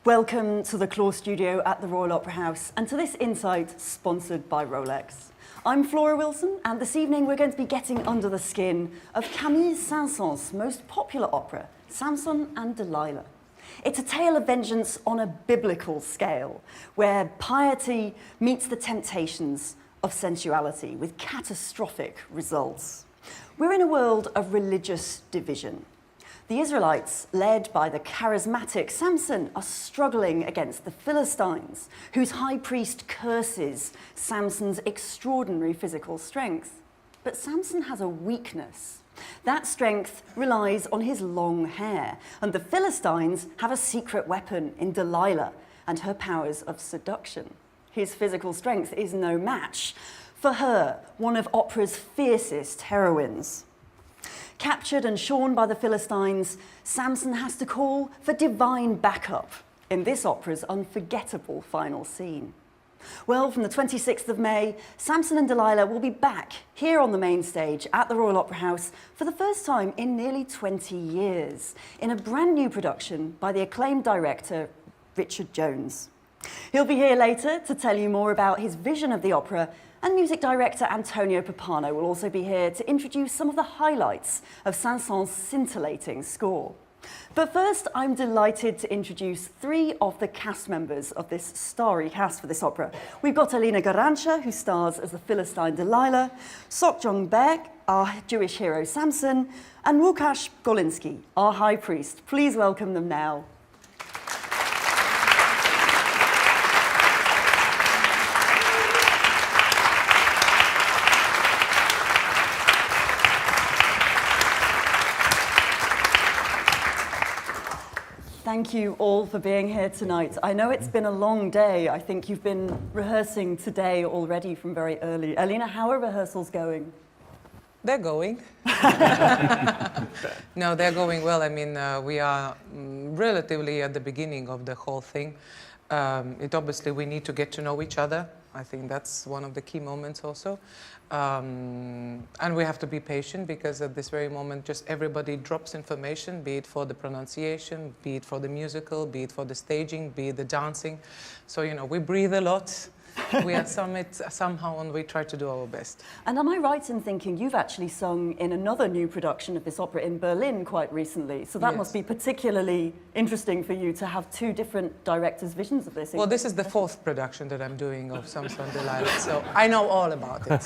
Welcome to the Claw Studio at the Royal Opera House and to this Insight sponsored by Rolex. I'm Flora Wilson and this evening we're going to be getting under the skin of Camille Saint-Saëns' most popular opera, Samson and Dalila. It's a tale of vengeance on a biblical scale where piety meets the temptations of sensuality with catastrophic results. We're in a world of religious division. The Israelites, led by the charismatic Samson, are struggling against the Philistines, whose high priest curses Samson's extraordinary physical strength. But Samson has a weakness. That strength relies on his long hair, and the Philistines have a secret weapon in Dalila and her powers of seduction. His physical strength is no match for her, one of opera's fiercest heroines. Captured and shorn by the Philistines, Samson has to call for divine backup in this opera's unforgettable final scene. Well, from the 26th of May, Samson and Dalila will be back here on the main stage at the Royal Opera House for the first time in nearly 20 years, in a brand new production by the acclaimed director, Richard Jones. He'll be here later to tell you more about his vision of the opera, and music director Antonio Papano will also be here to introduce some of the highlights of Saint-Saëns' scintillating score. But first, I'm delighted to introduce three of the cast members of this starry cast for this opera. We've got Alina Garancha, who stars as the Philistine Dalila, Sok Jong-baek, our Jewish hero Samson, and Łukasz Goliński, our high priest. Please welcome them now. Thank you all for being here tonight. I know it's been a long day. I think you've been rehearsing today already from very early. Alina, how are rehearsals going? They're going. No, they're going well. I mean, we are relatively at the beginning of the whole thing. Obviously, we need to get to know each other. I think that's one of the key moments also. And we have to be patient because at this very moment, just everybody drops information, be it for the pronunciation, be it for the musical, be it for the staging, be it the dancing. So, you know, we breathe a lot. We at Summit somehow, and we try to do our best. And am I right in thinking you've actually sung in another new production of this opera in Berlin quite recently? So that must be particularly interesting for you to have two different directors' visions of this. Well, this is the fourth production that I'm doing of Samson and Dalila, so I know all about it.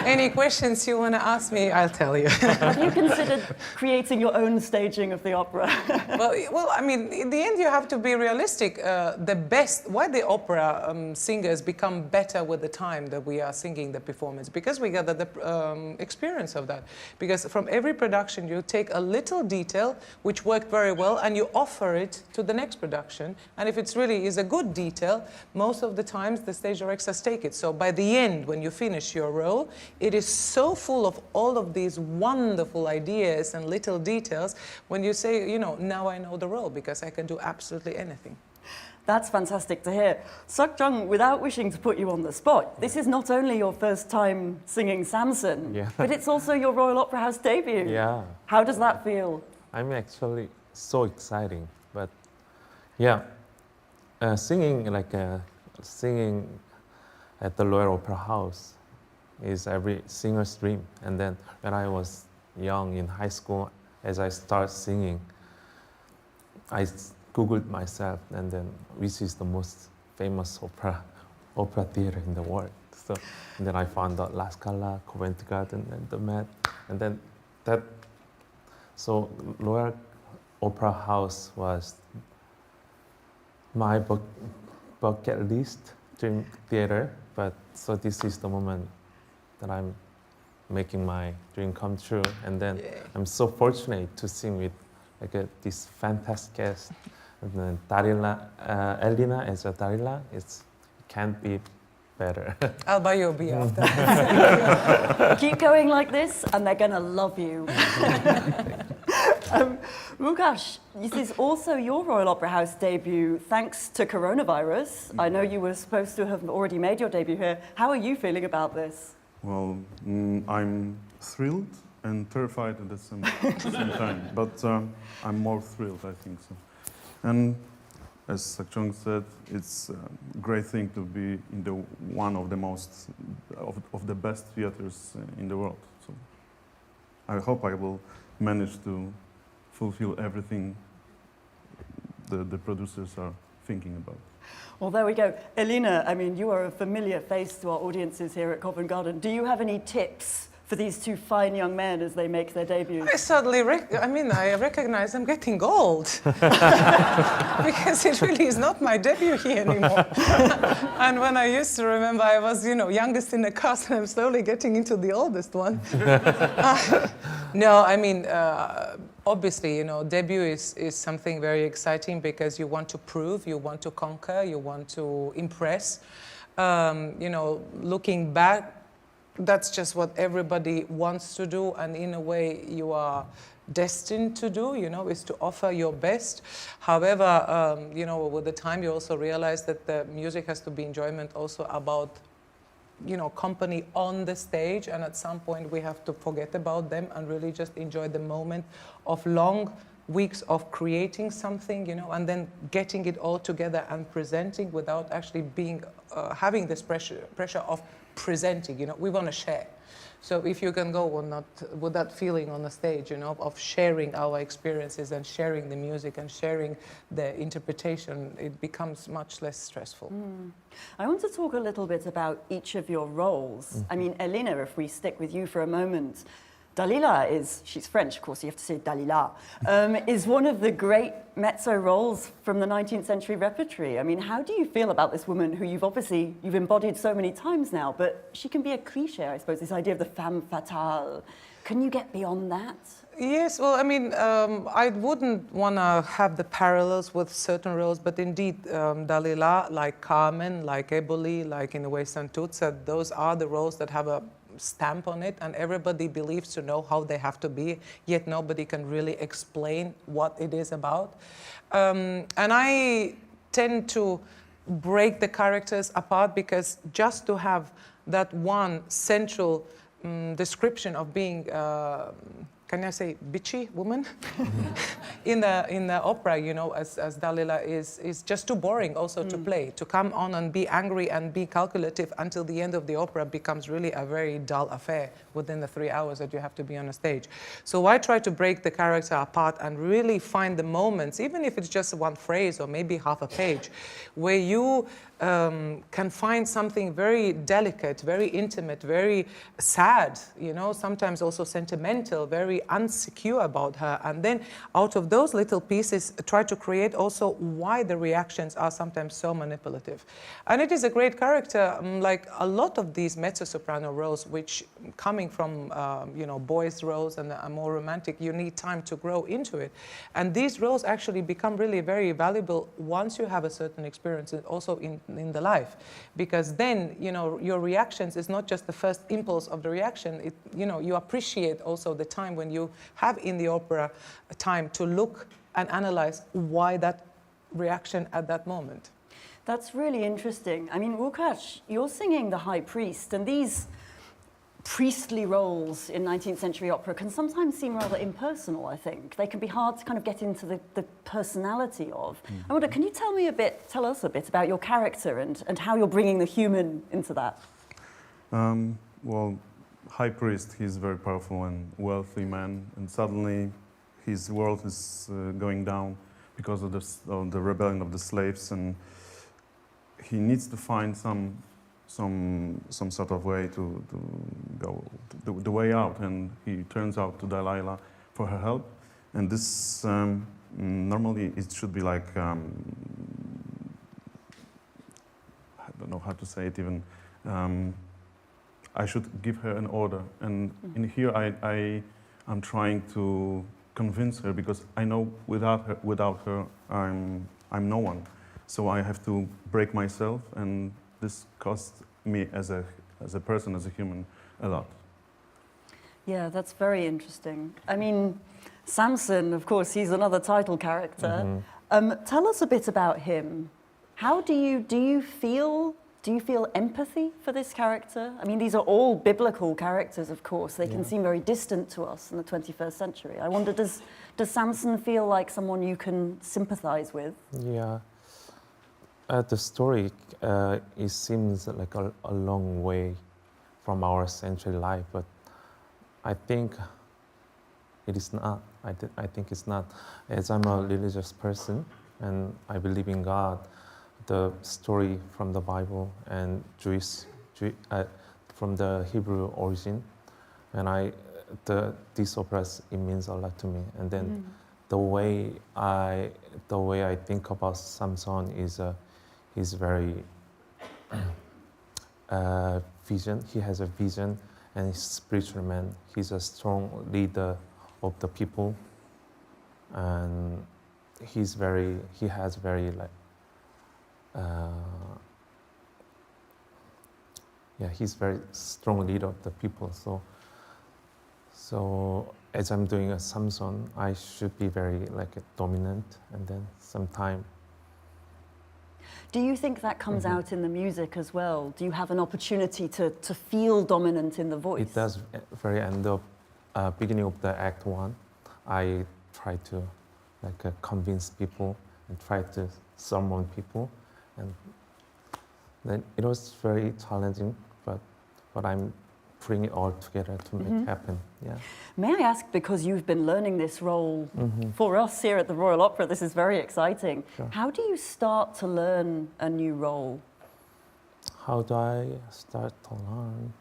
Any questions you want to ask me, I'll tell you. Have you considered creating your own staging of the opera? well, I mean, in the end, you have to be realistic. Why the opera singers become better with the time that we are singing the performance, because we got the experience of that. Because from every production you take a little detail which worked very well and you offer it to the next production, and if it's really is a good detail, most of the times the stage directors take it. So by the end, when you finish your role, it is so full of all of these wonderful ideas and little details when you say, you know, now I know the role because I can do absolutely anything. That's fantastic to hear. Sok Jung, without wishing to put you on the spot, this is not only your first time singing Samson, but it's also your Royal Opera House debut. Yeah. How does that feel? I'm actually so exciting, but yeah, singing at the Royal Opera House is every singer's dream. And then when I was young in high school, as I started singing, I Googled myself, and then which is the most famous opera theater in the world. So and then I found out La Scala, Covent Garden, and the Met, and then so Royal Opera House was my bucket list dream theater. But so this is the moment that I'm making my dream come true, and then I'm so fortunate to sing with this fantastic guest. And then Dalila, Alina as a Dalila, it can't be better. I'll buy you a beer after. Keep going like this, and they're going to love you. Łukasz, this is also your Royal Opera House debut, thanks to coronavirus. I know you were supposed to have already made your debut here. How are you feeling about this? Well, I'm thrilled and terrified at the same time, but I'm more thrilled, I think so. And as Sakchong said, it's a great thing to be in the one of the most of the best theaters in the world. So I hope I will manage to fulfill everything the producers are thinking about. Well, there we go. Elina, I mean, you are a familiar face to our audiences here at Covent Garden. Do you have any tips for these two fine young men as they make their debuts? I suddenly, I recognize I'm getting old because it really is not my debut here anymore. And when I used to remember, I was, youngest in the cast, and I'm slowly getting into the oldest one. No, I mean, obviously, debut is something very exciting because you want to prove, you want to conquer, you want to impress. Looking back, that's just what everybody wants to do, and in a way you are destined to do, is to offer your best. However, with the time you also realize that the music has to be enjoyment also about, company on the stage, and at some point we have to forget about them and really just enjoy the moment of long weeks of creating something, and then getting it all together and presenting without actually being, having this pressure of presenting, we want to share. So if you can go or not with that feeling on the stage, of sharing our experiences and sharing the music and sharing the interpretation, it becomes much less stressful. I want to talk a little bit about each of your roles. I mean, Elina, if we stick with you for a moment, Dalila she's French, of course, you have to say Dalila, is one of the great mezzo roles from the 19th century repertory. I mean, how do you feel about this woman who you've embodied so many times now, but she can be a cliche, I suppose, this idea of the femme fatale. Can you get beyond that? Yes, well, I mean, I wouldn't want to have the parallels with certain roles, but indeed, Dalila, like Carmen, like Eboli, like in a way Santuzza, those are the roles that have a stamp on it, and everybody believes to know how they have to be, yet nobody can really explain what it is about. And I tend to break the characters apart, because just to have that one central description of being can I say bitchy woman in the opera, as Dalila is just too boring also to play. To come on and be angry and be calculative until the end of the opera becomes really a very dull affair within the 3 hours that you have to be on a stage. So I try to break the character apart and really find the moments, even if it's just one phrase or maybe half a page, where you can find something very delicate, very intimate, very sad, sometimes also sentimental, very unsecure about her. And then out of those little pieces, try to create also why the reactions are sometimes so manipulative. And it is a great character, like a lot of these mezzo-soprano roles, which coming from, boys' roles and a more romantic, you need time to grow into it. And these roles actually become really very valuable once you have a certain experience, also in the life, because then your reactions is not just the first impulse of the reaction. You appreciate also the time when you have in the opera time to look and analyze why that reaction at that moment. That's really interesting. I mean, Łukasz, you're singing the high priest, and these priestly roles in 19th century opera can sometimes seem rather impersonal, I think. They can be hard to kind of get into the personality of. I wonder, can you tell us a bit about your character and how you're bringing the human into that? Well, high priest, he's a very powerful and wealthy man, and suddenly his world is going down because of the rebellion of the slaves, and he needs to find some sort of way to go the way out, and he turns out to Dalila for her help. And this normally it should be like I don't know how to say it even. I should give her an order, and in here I'm trying to convince her, because I know without her I'm no one. So I have to break myself, and this costs me as a person, as a human, a lot. Yeah, that's very interesting. I mean, Samson, of course, he's another title character. Tell us a bit about him. How do you feel empathy for this character? I mean, these are all biblical characters, of course. They can seem very distant to us in the 21st century. I wonder, does Samson feel like someone you can sympathize with? Yeah. the story, it seems like a long way from our century life, but I think it is not. I think it's not. As I'm a religious person and I believe in God, the story from the Bible and from the Hebrew origin, and these operas, it means a lot to me. And then the way I think about Samson is he's very vision. He has a vision, and he's a spiritual man. He's a strong leader of the people, and he has very like he's very strong leader of the people. So as I'm doing a Samson, I should be very like dominant, and then sometime. Do you think that comes out in the music as well? Do you have an opportunity to feel dominant in the voice? It does. Very end of beginning of the act 1, I try to like convince people and try to summon people, and then it was very challenging, but I'm putting it all together to make it happen. Yeah. May I ask, because you've been learning this role for us here at the Royal Opera, this is very exciting. Sure. How do you start to learn a new role? How do I start to learn?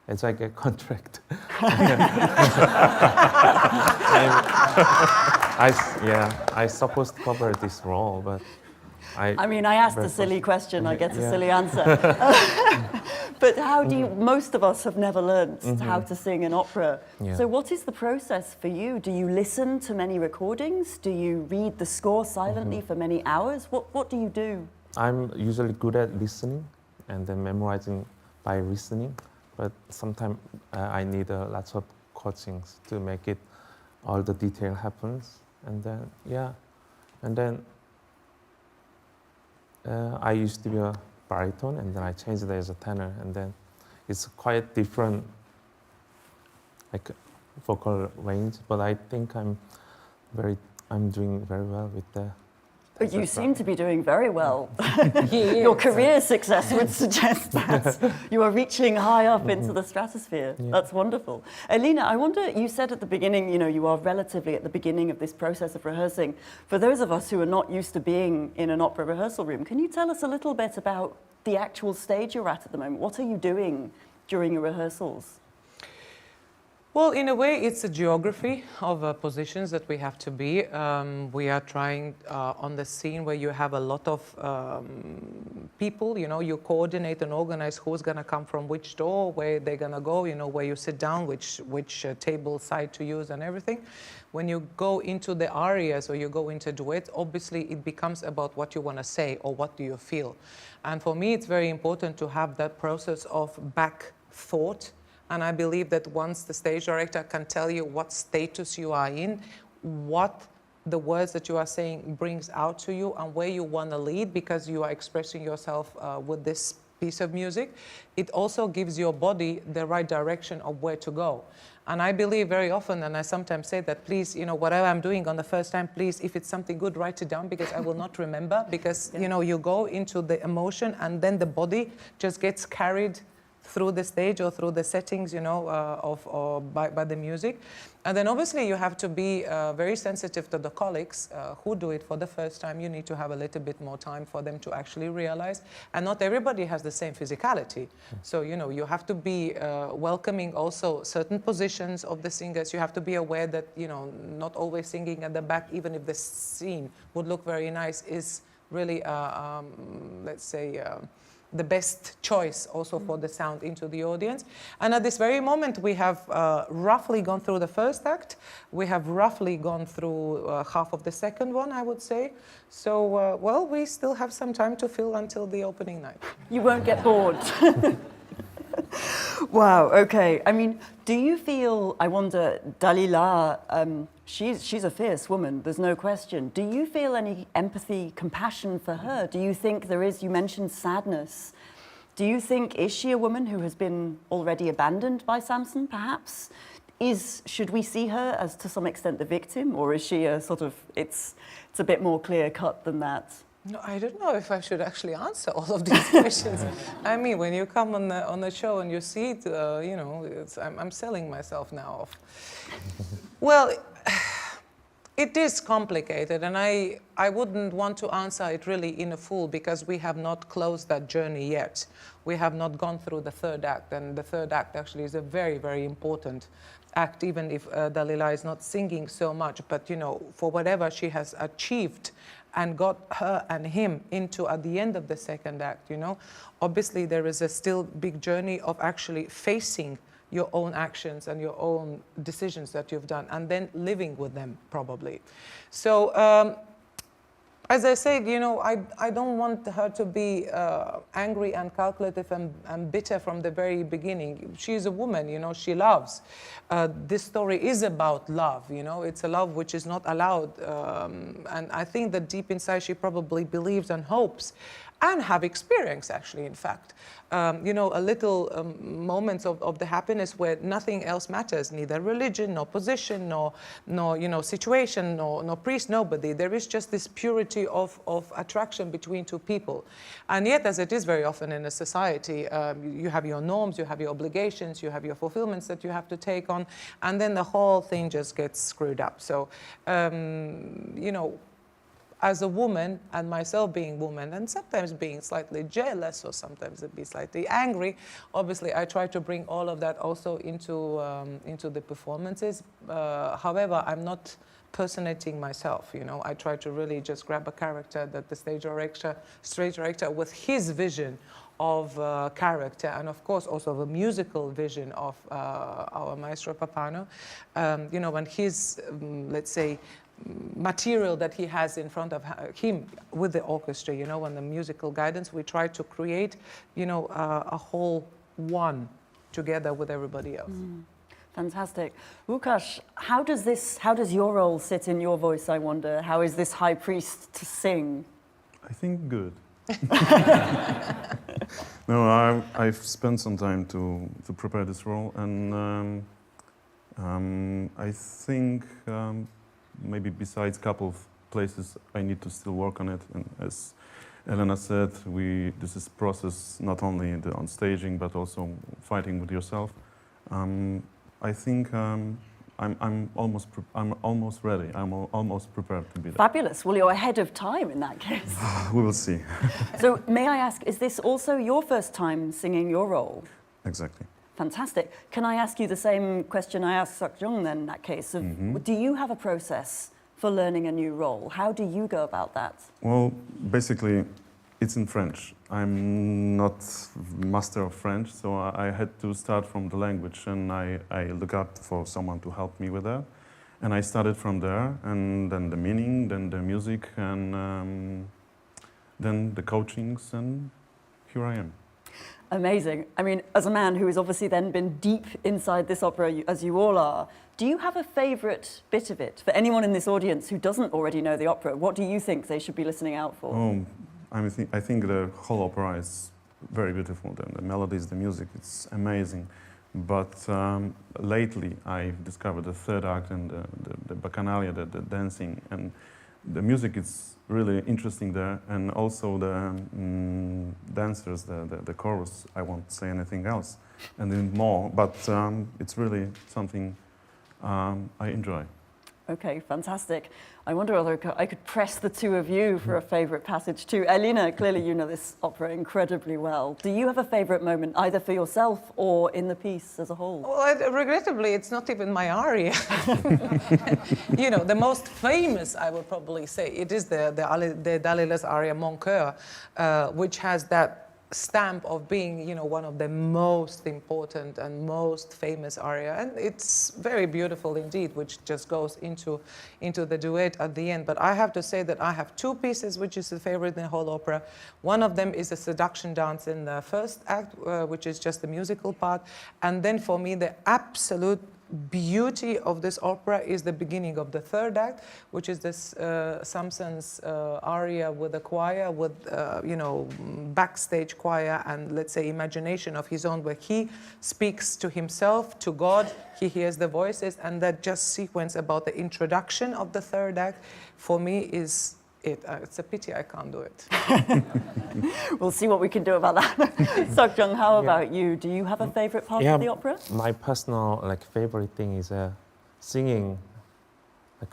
As I get contract. I supposed to cover this role, but I mean, I asked a silly question, I get a silly answer. But how do you, most of us have never learned how to sing an opera. Yeah. So what is the process for you? Do you listen to many recordings? Do you read the score silently for many hours? What do you do? I'm usually good at listening and then memorizing by listening, but sometimes I need lots of coachings to make it, all the detail happens. And then, I used to be a baritone, and then I changed it as a tenor, and then it's quite different, like vocal range. But I think I'm doing very well with the. But you seem to be doing very well. Your career success would suggest that you are reaching high up into the stratosphere. Yeah. That's wonderful. Elina, I wonder, you said at the beginning, you are relatively at the beginning of this process of rehearsing. For those of us who are not used to being in an opera rehearsal room, can you tell us a little bit about the actual stage you're at the moment? What are you doing during your rehearsals? Well, in a way, it's a geography of positions that we have to be. We are trying on the scene where you have a lot of people, you coordinate and organize who's going to come from which door, where they're going to go, where you sit down, which table side to use and everything. When you go into the arias or you go into duet, obviously it becomes about what you want to say or what do you feel. And for me, it's very important to have that process of back thought. And I believe that once the stage director can tell you what status you are in, what the words that you are saying brings out to you, and where you want to lead because you are expressing yourself with this piece of music, it also gives your body the right direction of where to go. And I believe very often, and I sometimes say that, please, whatever I'm doing on the first time, please, if it's something good, write it down, because I will not remember, because, you go into the emotion and then the body just gets carried through the stage or through the settings, by the music. And then obviously you have to be very sensitive to the colleagues who do it for the first time. You need to have a little bit more time for them to actually realize. And not everybody has the same physicality. So, you have to be welcoming also certain positions of the singers. You have to be aware that, not always singing at the back, even if the scene would look very nice, is really, let's say, the best choice also for the sound into the audience. And at this very moment, we have roughly gone through the first act. We have roughly gone through half of the second one, I would say. So, well, we still have some time to fill until the opening night. You won't get bored. Wow, okay. I mean, do you feel, I wonder, Dalila, she's a fierce woman, there's no question. Do you feel any empathy, compassion for her? Do you think there is, you mentioned sadness. Do you think, is she a woman who has been already abandoned by Samson, perhaps? Should we see her as, to some extent, the victim, or is she a sort of, it's a bit more clear-cut than that? No, I don't know if I should actually answer all of these questions. I mean, when you come on the show and you see it, you know, I'm selling myself now off. Well, it is complicated, and I wouldn't want to answer it really in a full, because we have not closed that journey yet. We have not gone through the third act, and the third act actually is a very, very important act, even if Dalila is not singing so much, but you know, for whatever she has achieved and got her and him into at the end of the second act, you know, obviously there is a still big journey of actually facing your own actions and your own decisions that you've done, and then living with them, probably. So, as I said, you know, I don't want her to be angry and calculative and bitter from the very beginning. She's a woman, you know, she loves. This story is about love, you know, it's a love which is not allowed. And I think that deep inside she probably believes and hopes and have experienced, actually, in fact, you know, a little moments of the happiness where nothing else matters, neither religion, nor position, nor you know, situation, nor priest, nobody. There is just this purity of attraction between two people. And yet, as it is very often in a society, you have your norms, you have your obligations, you have your fulfillments that you have to take on, and then the whole thing just gets screwed up. So, you know, as a woman, and myself being woman, and sometimes being slightly jealous, or sometimes be slightly angry, obviously I try to bring all of that also into the performances. However, I'm not personating myself, you know. I try to really just grab a character that the stage director with his vision of character, and of course also the musical vision of our Maestro Papano, you know, and his, let's say, material that he has in front of him with the orchestra, you know, and the musical guidance, we try to create, you know, a whole one together with everybody else. Fantastic. Łukasz, how does your role sit in your voice, I wonder? How is this high priest to sing? I think good. No, I've spent some time to prepare this role, and I think maybe besides a couple of places I need to still work on it. And as Elena said, this is process not only on staging but also fighting with yourself. I think I'm almost ready. I'm almost prepared to be there. Fabulous. Well, you're ahead of time in that case. We will see. So may I ask, is this also your first time singing your role? Exactly. Fantastic. Can I ask you the same question I asked Seok-jung then in that case? Do you have a process for learning a new role? How do you go about that? Well, basically, it's in French. I'm not master of French, so I had to start from the language, and I look up for someone to help me with that. And I started from there, and then the meaning, then the music, and then the coachings, and here I am. Amazing. I mean, as a man who has obviously then been deep inside this opera, as you all are, do you have a favourite bit of it? For anyone in this audience who doesn't already know the opera, what do you think they should be listening out for? Oh, I think the whole opera is very beautiful. The melodies, the music, it's amazing. But lately I've discovered the third act and the bacchanalia, the dancing, and the music is really interesting there, and also the dancers, the chorus. I won't say anything else, and then more. But it's really something I enjoy. Okay, fantastic. I wonder whether I could press the two of you for a favourite passage too. Elena, clearly you know this opera incredibly well. Do you have a favourite moment, either for yourself or in the piece as a whole? Well, regrettably, it's not even my aria. You know, the most famous, I would probably say, it is the Dalila's aria Mon Coeur, which has that stamp of being, you know, one of the most important and most famous aria, and it's very beautiful indeed, which just goes into the duet at the end. But I have to say that I have two pieces which is the favorite in the whole opera. One of them is the Seduction Dance in the first act, which is just the musical part, and then for me the absolute beauty of this opera is the beginning of the third act, which is this Samson's aria with a choir, with you know, backstage choir and, let's say, imagination of his own, where he speaks to himself, to God, he hears the voices, and that just sequence about the introduction of the third act for me is it. It's a pity I can't do it. We'll see what we can do about that. Seokjung, how about you? Do you have a favorite part of the opera? My personal favorite thing is singing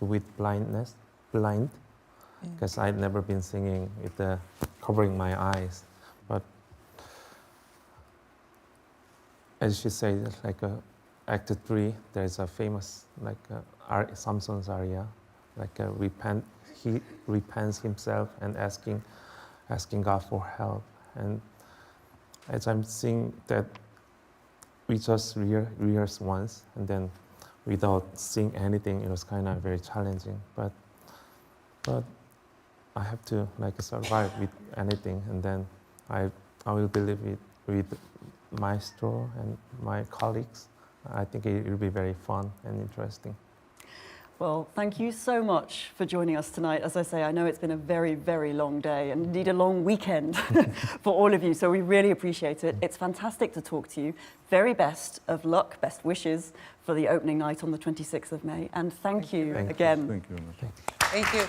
with blind, because I've never been singing with covering my eyes. But as she said, Act 3, there's a famous Samson's aria, he repents himself and asking God for help. And as I'm seeing that, we just rehearsed once, and then without seeing anything, it was kind of very challenging. But I have to survive with anything, and then I will believe it with maestro and my colleagues. I think it will be very fun and interesting. Well, thank you so much for joining us tonight. As I say, I know it's been a very, very long day and indeed a long weekend for all of you, so we really appreciate it. It's fantastic to talk to you. Very best of luck, best wishes for the opening night on the 26th of May, and thank you again. Thank you very much. Thank you.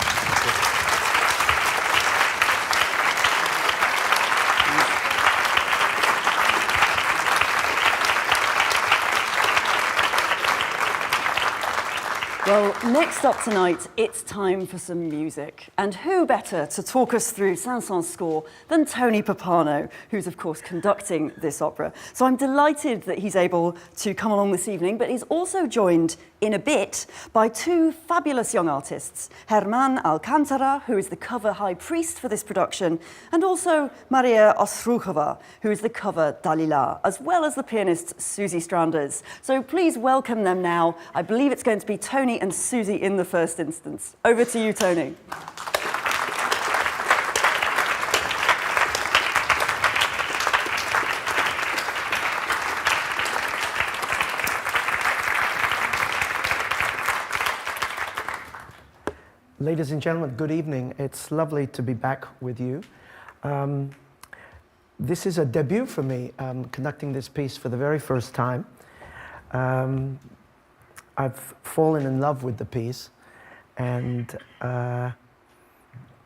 Well, next up tonight, it's time for some music. And who better to talk us through Saint-Saëns' score than Tony Pappano, who's of course conducting this opera. So I'm delighted that he's able to come along this evening, but he's also joined in a bit by two fabulous young artists, Germán Alcántara, who is the cover high priest for this production, and also Maria Ostruchova, who is the cover Dalila, as well as the pianist Susie Stranders. So please welcome them now. I believe it's going to be Tony and Susie in the first instance. Over to you, Tony. Ladies and gentlemen, good evening. It's lovely to be back with you. This is a debut for me, conducting this piece for the very first time. I've fallen in love with the piece, and yeah,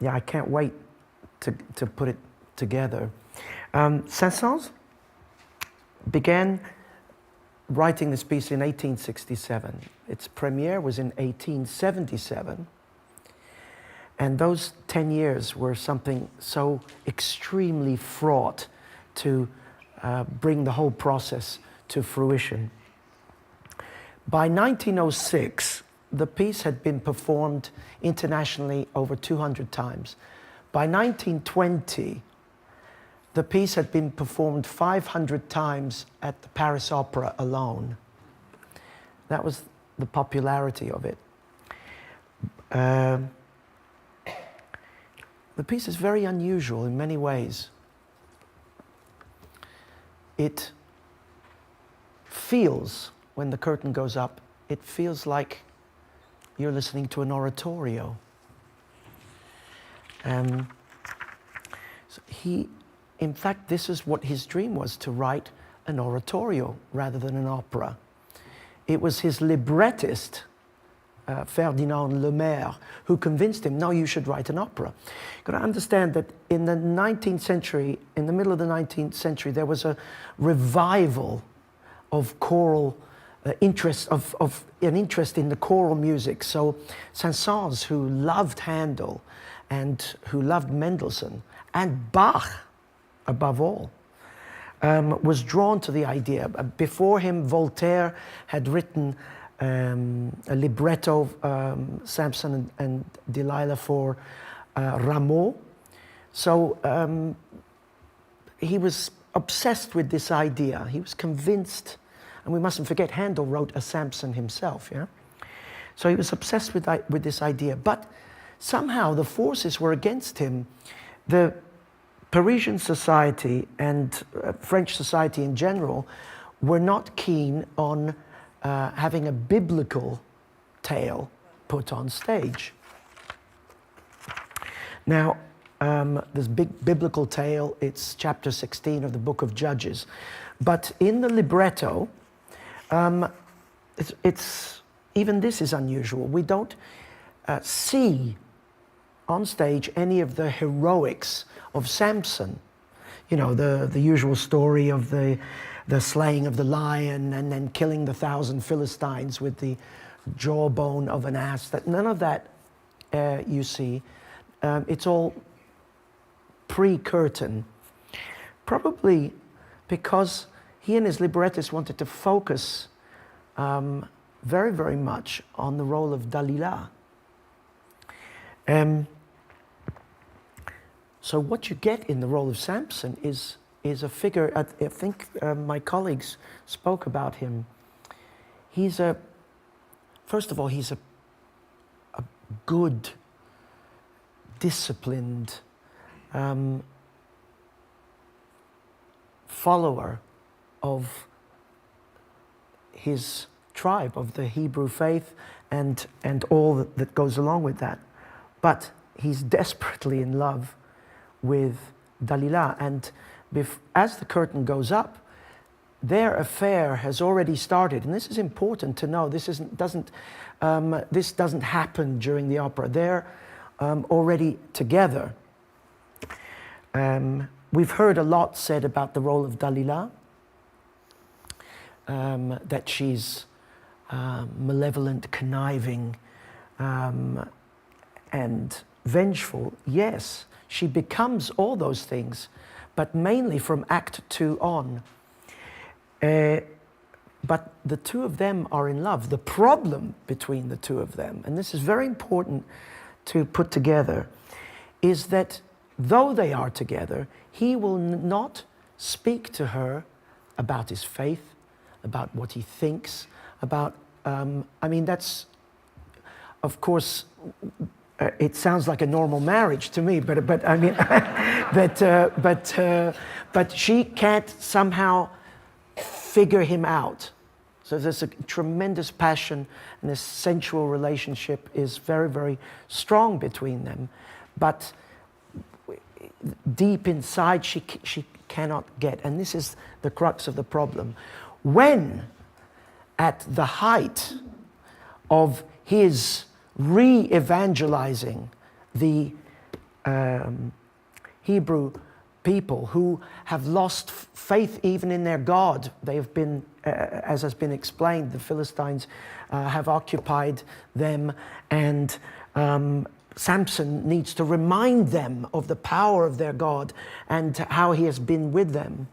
I can't wait to put it together. Saint-Saëns began writing this piece in 1867. Its premiere was in 1877. And those 10 years were something so extremely fraught to bring the whole process to fruition. By 1906, the piece had been performed internationally over 200 times. By 1920, the piece had been performed 500 times at the Paris Opera alone. That was the popularity of it. The piece is very unusual in many ways. It feels, when the curtain goes up, it feels like you're listening to an oratorio. So in fact, this is what his dream was, to write an oratorio rather than an opera. It was his librettist, Ferdinand Lemaire, who convinced him, no, you should write an opera. You've got to understand that in the 19th century, in the middle of the 19th century, there was a revival of choral interest, of an interest in the choral music. So Saint-Saëns, who loved Handel and who loved Mendelssohn and Bach above all, was drawn to the idea. Before him, Voltaire had written a libretto of Samson and Dalila for Rameau. So he was obsessed with this idea. He was convinced, and we mustn't forget, Handel wrote a Samson himself, yeah? So he was obsessed with this idea. But somehow the forces were against him. The Parisian society and French society in general were not keen on having a biblical tale put on stage. Now, this big biblical tale, it's chapter 16 of the book of Judges. But in the libretto, even this is unusual. We don't see on stage any of the heroics of Samson. You know, the usual story of the slaying of the lion and then killing the 1,000 Philistines with the jawbone of an ass. That none of that you see. It's all pre-curtain. Probably because he and his librettist wanted to focus very, very much on the role of Dalila. So what you get in the role of Samson is a figure, I think my colleagues spoke about him. First of all, he's a good, disciplined follower of his tribe, of the Hebrew faith, and all that goes along with that. But he's desperately in love with Dalila, and as the curtain goes up, their affair has already started. And this is important to know. This doesn't happen during the opera. They're already together. We've heard a lot said about the role of Dalila, that she's malevolent, conniving, and vengeful. Yes, she becomes all those things, but mainly from Act 2 on. But the two of them are in love. The problem between the two of them, and this is very important to put together, is that though they are together, he will not speak to her about his faith, about what he thinks, about, I mean, that's, of course, it sounds like a normal marriage to me, but I mean, but she can't somehow figure him out. So there's a tremendous passion, and this sensual relationship is very, very strong between them. But deep inside, she cannot get, and this is the crux of the problem. When, at the height of his re-evangelizing the Hebrew people who have lost faith even in their God, they have been, as has been explained, the Philistines have occupied them, and Samson needs to remind them of the power of their God and how he has been with them.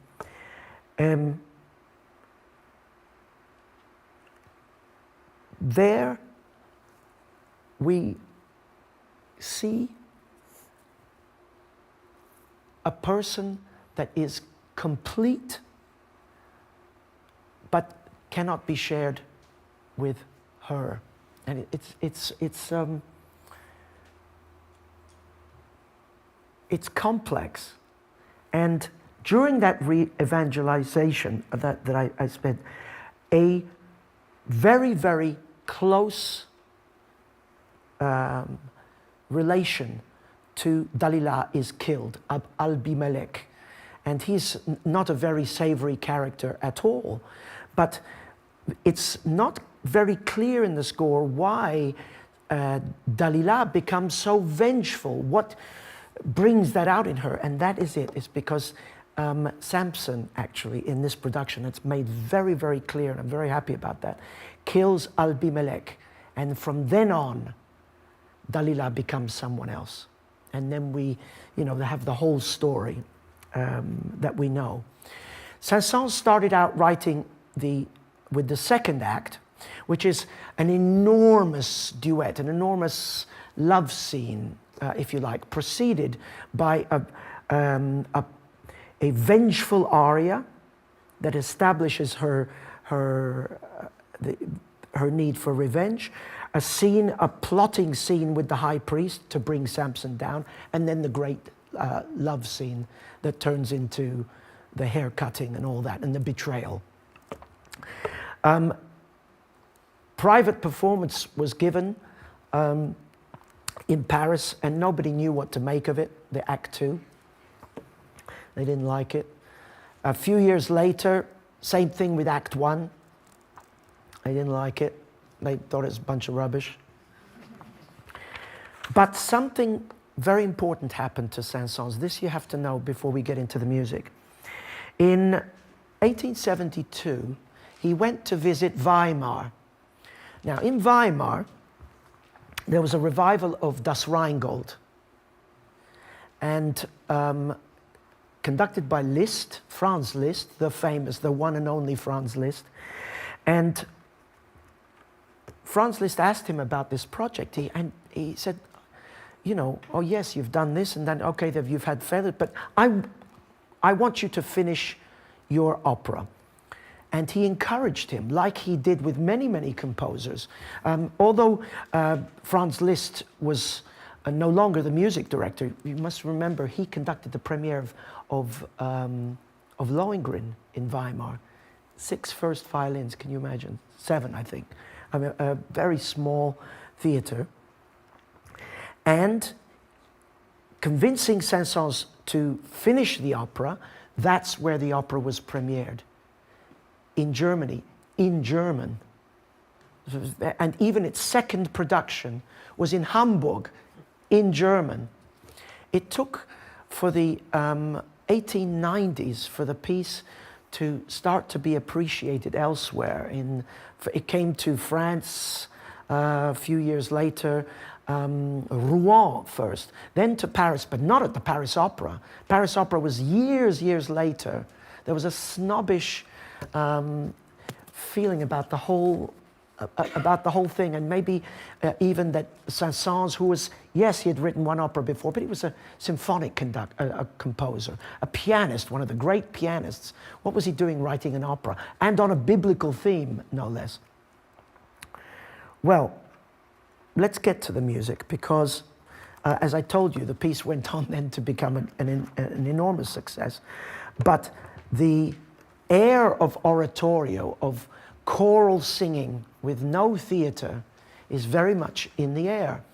There we see a person that is complete but cannot be shared with her, and it's complex. And during that re-evangelization that I spent, a very, very close relation to Dalila is killed, Abimelech. And he's not a very savory character at all. But it's not very clear in the score why Dalila becomes so vengeful. What brings that out in her? And that is it. It's because Samson, actually, in this production, it's made very, very clear, and I'm very happy about that, kills Abimelech. And from then on, Dalila becomes someone else. And then we, have the whole story that we know. Saint-Saëns started out writing with the second act, which is an enormous duet, an enormous love scene, if you like, preceded by a vengeful aria that establishes her need for revenge, a plotting scene with the high priest to bring Samson down, and then the great love scene that turns into the hair cutting and all that, and the betrayal. Private performance was given in Paris, and nobody knew what to make of it, the Act 2. They didn't like it. A few years later, same thing with Act 1. They didn't like it. They thought it was a bunch of rubbish. But something very important happened to Saint-Saëns. This you have to know before we get into the music. In 1872, he went to visit Weimar. Now, in Weimar, there was a revival of Das Rheingold, and conducted by Liszt, Franz Liszt, the famous, the one and only Franz Liszt. And Franz Liszt asked him about this project, and he said, you know, oh yes, you've done this, and then, okay, you've had failure, but I want you to finish your opera. And he encouraged him, like he did with many, many composers. Although Franz Liszt was no longer the music director, you must remember he conducted the premiere of Lohengrin in Weimar. 6 first violins, can you imagine? 7, I think. I mean, a very small theater. And convincing Saint-Saëns to finish the opera, that's where the opera was premiered. In Germany, in German. And even its second production was in Hamburg, in German. It took for the 1890s for the piece to start to be appreciated elsewhere. It came to France a few years later, Rouen first, then to Paris, but not at the Paris Opera. Paris Opera was years later. There was a snobbish feeling about the whole thing, and maybe even that Saint-Saëns, who was, yes, he had written one opera before, but he was a symphonic composer, a pianist, one of the great pianists. What was he doing writing an opera? And on a biblical theme, no less. Well, let's get to the music, because as I told you, the piece went on then to become an enormous success. But the air of oratorio, of choral singing with no theater, is very much in the air.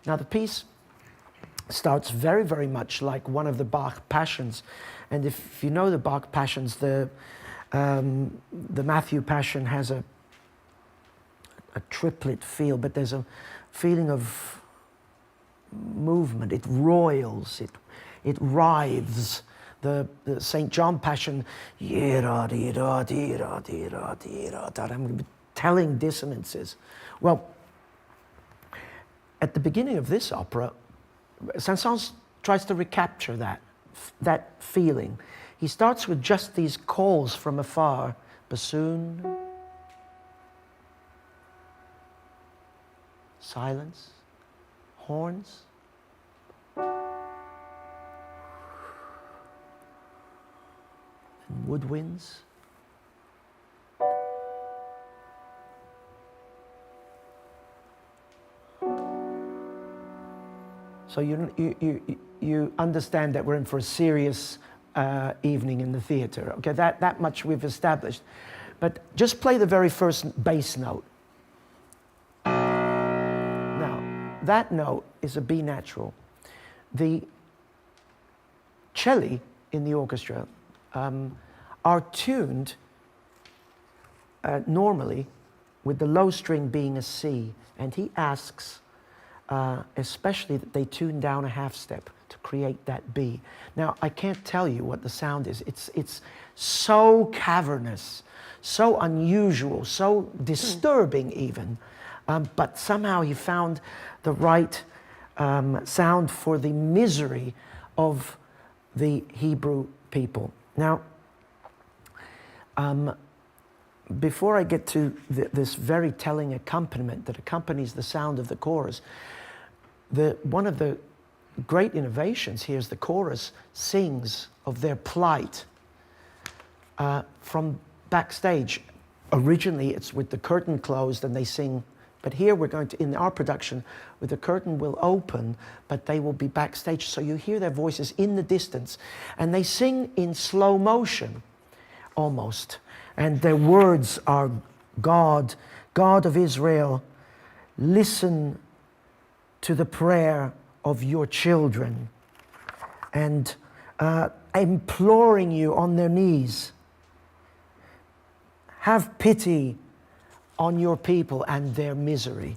Now, the piece starts very, very much like one of the Bach Passions. And if you know the Bach Passions, the Matthew Passion has a triplet feel, but there's a feeling of movement. It roils, it writhes. The St. John Passion, I'm telling dissonances. Well, at the beginning of this opera, Saint-Saëns tries to recapture that feeling. He starts with just these calls from afar, bassoon, silence, horns. Woodwinds. So you understand that we're in for a serious evening in the theater. Okay, that much we've established. But just play the very first bass note. Now, that note is a B natural. The celli in the orchestra are tuned normally with the low string being a C, and he asks especially that they tune down a half step to create that B. Now, I can't tell you what the sound is. It's so cavernous, so unusual, so disturbing even, but somehow he found the right sound for the misery of the Hebrew people. Now, before I get to this very telling accompaniment that accompanies the sound of the chorus, one of the great innovations here is the chorus sings of their plight from backstage. Originally, it's with the curtain closed and they sing, but here we're going to, in our production, where the curtain will open, but they will be backstage, so you hear their voices in the distance, and they sing in slow motion, almost. And their words are, God, God of Israel, listen to the prayer of your children, and imploring you on their knees, have pity on your people and their misery.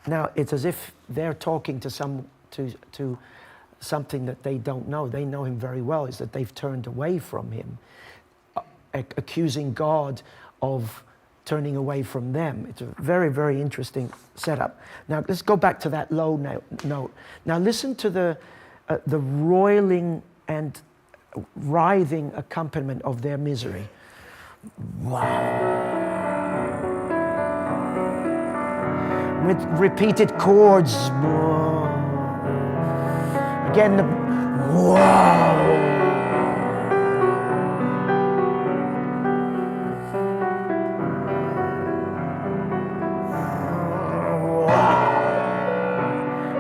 Now it's as if they're talking to something that they don't know. They know him very well. Is that they've turned away from him, accusing God of turning away from them. It's a very, very interesting setup. Now let's go back to that low note. Now listen to the roiling and writhing accompaniment of their misery. Wow. With repeated chords. Again, the wow.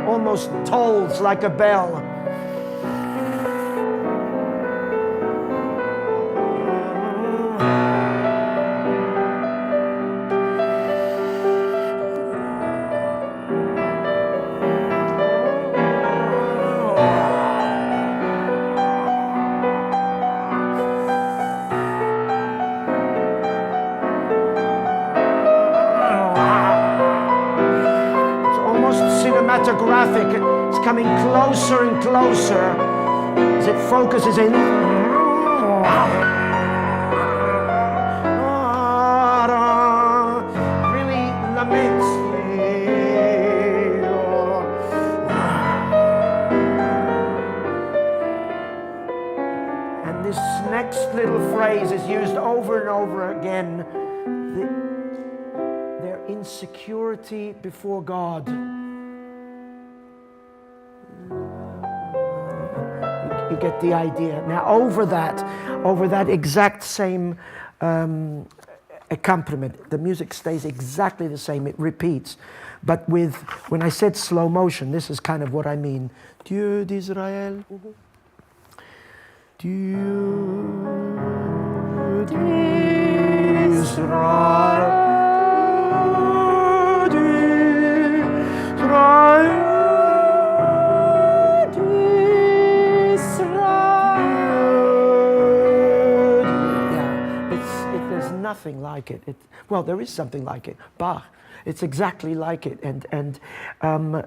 Almost tolls like a bell. Cinematographic. It's coming closer and closer as it focuses in. Really laments. And this next little phrase is used over and over again. Their insecurity before God. You get the idea. Now over that exact same accompaniment, the music stays exactly the same, it repeats. But when I said slow motion, this is kind of what I mean. Dieu d'Israël. Dieu d'Israël. Nothing like it. Well, there is something like it. Bach. It's exactly like it, and the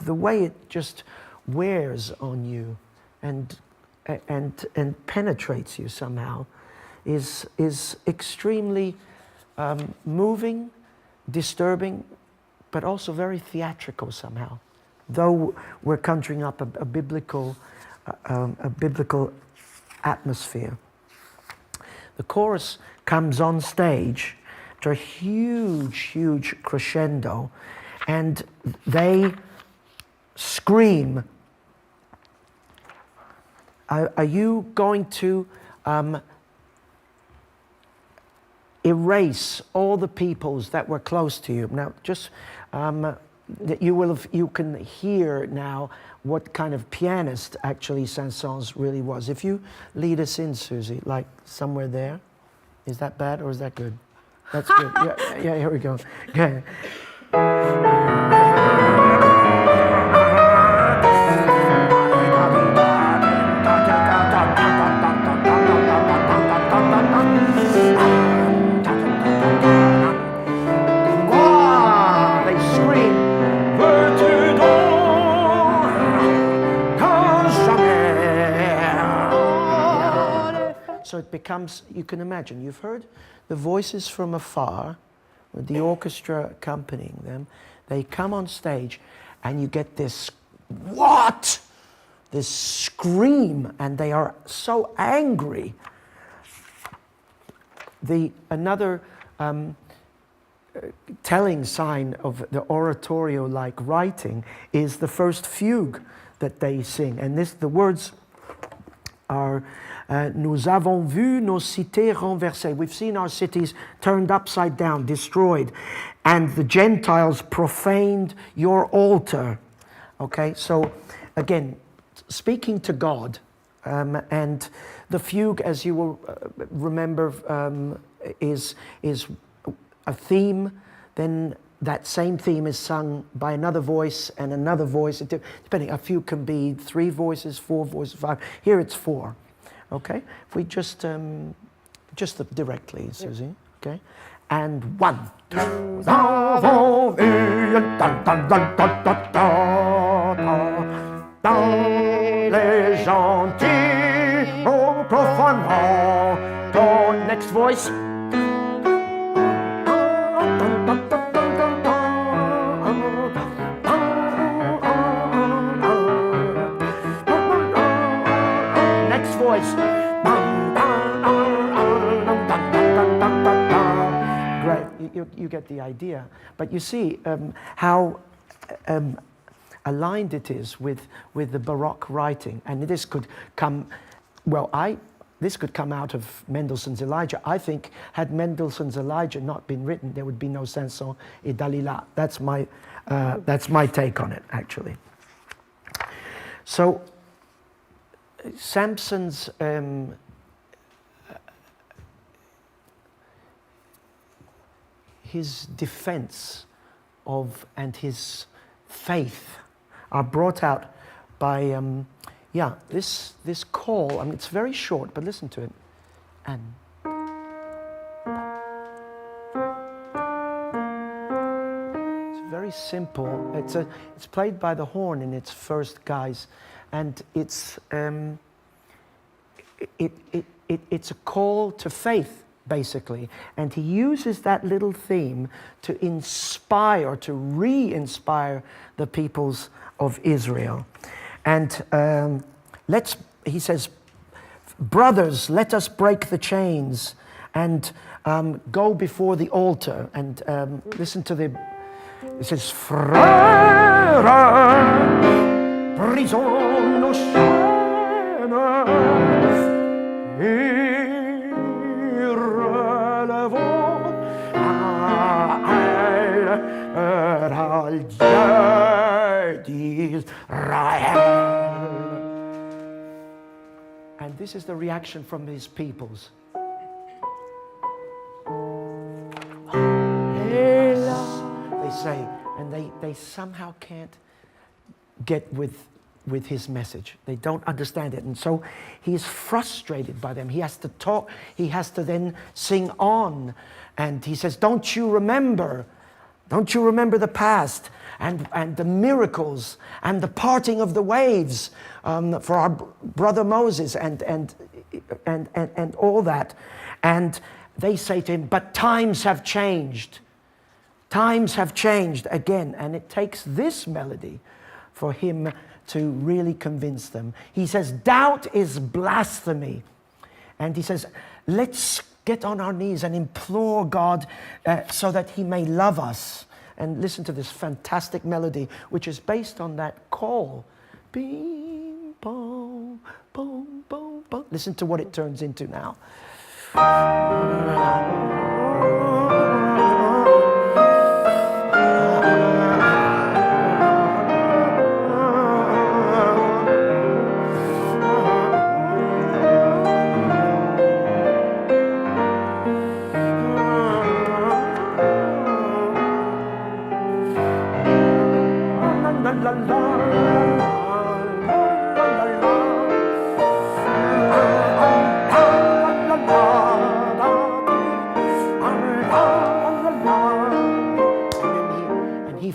way it just wears on you, and penetrates you somehow, is extremely moving, disturbing, but also very theatrical somehow. Though we're conjuring up a biblical atmosphere. The chorus comes on stage to a huge, huge crescendo, and they scream. Are you going to erase all the peoples that were close to you? Now, just you can hear now what kind of pianist actually Saint-Saëns really was. If you lead us in, Susie, like somewhere there. Is that bad or is that good? That's good. Yeah, here we go. Okay. So it becomes, you can imagine, you've heard the voices from afar, with the orchestra accompanying them. They come on stage and you get this, what? This scream, and they are so angry. Another telling sign of the oratorio-like writing is the first fugue that they sing. And the words are, nous avons vu nos cités renversées. We've seen our cities turned upside down, destroyed. And the Gentiles profaned your altar. Okay, so again, speaking to God. And the fugue, as you will remember, is a theme. Then that same theme is sung by another voice and another voice. Depending, a fugue can be 3 voices, 4 voices, 5. Here it's 4. Okay, if we just directly, Susie. Okay, and 1, 2, nous avons vu dans les gentils au profondément. Next voice. Next voice. Great, you get the idea. But you see how aligned it is with the Baroque writing, and this could come, this could come out of Mendelssohn's Elijah. I think had Mendelssohn's Elijah not been written, there would be no Samson et Dalila. That's my take on it, actually. So Samson's his defense of and his faith are brought out by this call. I mean, it's very short, but listen to it. And it's very simple. It's played by the horn in its first guise, and it's it's a call to faith, basically. And he uses that little theme to inspire, to re-inspire the peoples of Israel. And he says, brothers, let us break the chains and go before the altar. And listen to it says, frères, brisons nos chaînes et relevons à Dieu d'Israël. And this is the reaction from his peoples. They say, and they somehow can't get with his message. They don't understand it. And so he is frustrated by them. He has to talk, he has to then sing on. And he says, don't you remember the past and the miracles and the parting of the waves for our brother Moses and all that. And they say to him, but times have changed. Times have changed again. And it takes this melody for him to really convince them. He says, doubt is blasphemy. And he says, let's get on our knees and implore God so that he may love us. And listen to this fantastic melody, which is based on that call. Bing, boom, boom, boom, boom. Listen to what it turns into now.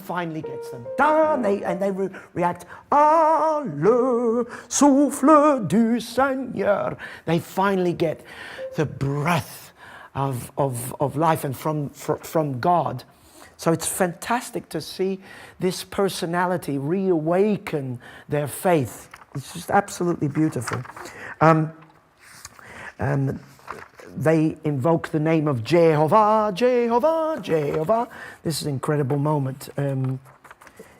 Finally gets them down, and they react, ah, le souffle du Seigneur. They finally get the breath of life and from God. So it's fantastic to see this personality reawaken their faith. It's just absolutely beautiful. They invoke the name of Jehovah, Jehovah, Jehovah. This is an incredible moment.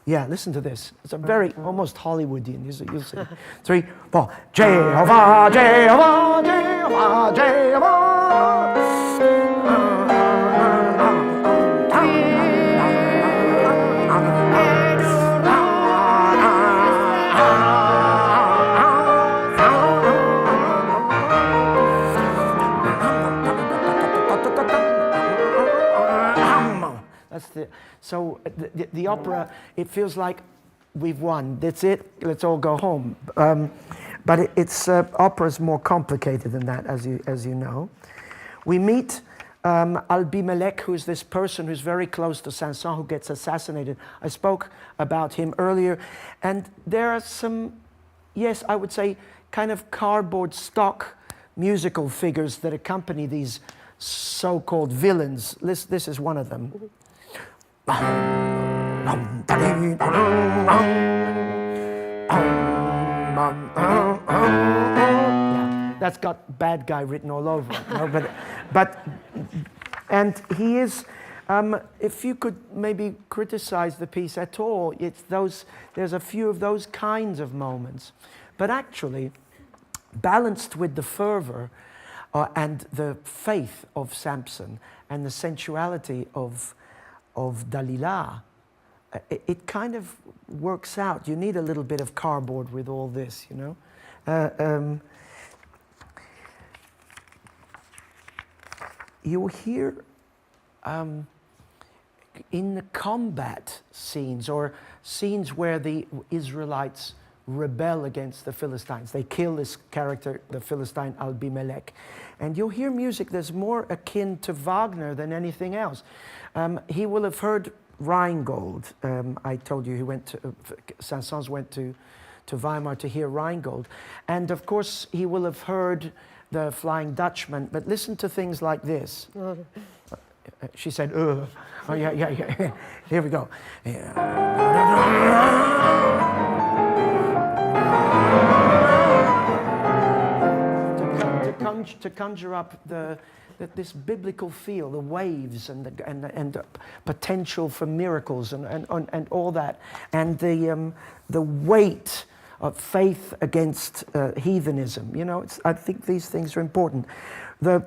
Listen to this. It's a very, almost Hollywoodian. You'll see. 3, 4. Jehovah, Jehovah, Jehovah, Jehovah. So the opera, it feels like we've won. That's it. Let's all go home. But opera is more complicated than that, as you know. We meet Abimelech, who's this person who's very close to Samson, who gets assassinated. I spoke about him earlier. And there are some, yes, I would say, kind of cardboard stock musical figures that accompany these so-called villains. This is one of them. Yeah, that's got bad guy written all over it. You know? And he is, if you could maybe criticize the piece at all, it's those, there's a few of those kinds of moments. But actually, balanced with the fervor and the faith of Samson and the sensuality of Dalila, it kind of works out. You need a little bit of cardboard with all this, you know. You'll hear in the combat scenes or scenes where the Israelites rebel against the Philistines. They kill this character, the Philistine Abimelech. And you'll hear music that's more akin to Wagner than anything else. He will have heard Rheingold. I told you he went to, Saint-Saëns went to Weimar to hear Rheingold. And of course, he will have heard the Flying Dutchman, but listen to things like this. She said, oh, yeah. Here we go. To conjure up this biblical feel, the waves and the potential for miracles and all that, and the weight of faith against heathenism. You know, I think these things are important. There's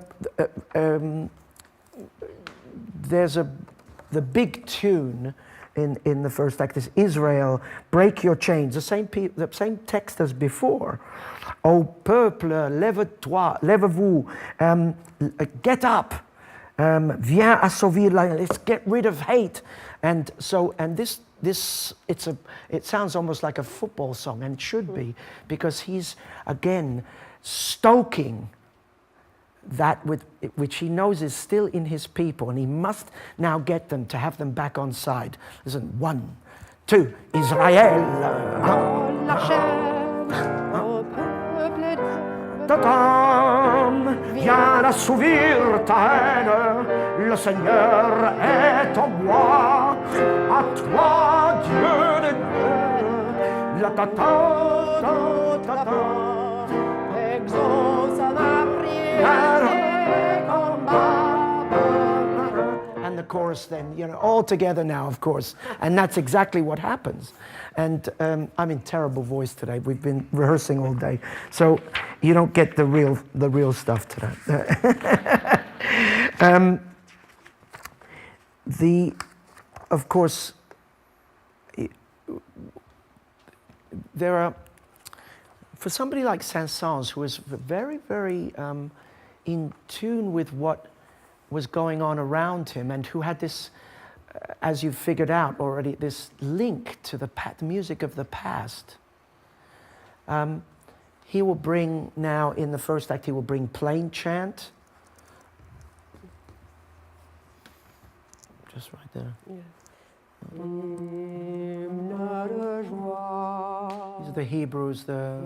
the big tune in the first act is Israel, break your chains. The same text as before. O peuple, lève-toi, lève-vous, get up, viens assouvir la, let's get rid of hate. And this it sounds almost like a football song, and it should be, because he's again stoking that which he knows is still in his people, and he must now get them to have them back on side. Listen, 1, 2, Israël. Viens assouvir ta haine, le Seigneur est en moi, à toi Dieu de Dieu, la ta ta exauce ma prière. And the chorus then, you know, all together now, of course, and that's exactly what happens. And I'm in terrible voice today. We've been rehearsing all day, so you don't get the real stuff today. Of course, there are, for somebody like Saint-Saëns, who is very, very in tune with what was going on around him, and who had this, as you've figured out already, this link to the music of the past. He will bring now, in the first act, he will bring plain chant. Just right there. Yeah. These are the Hebrews, the...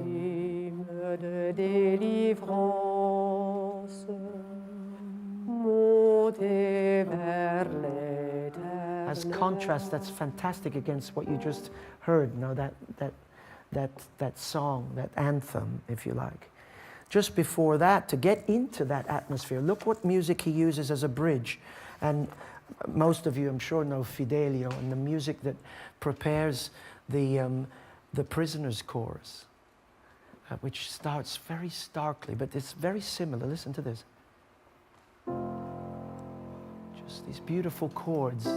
As contrast, that's fantastic against what you just heard. You know, that song, that anthem, if you like. Just before that, to get into that atmosphere, look what music he uses as a bridge. And most of you, I'm sure, know Fidelio and the music that prepares the prisoner's chorus, which starts very starkly, but it's very similar. Listen to this. Just these beautiful chords.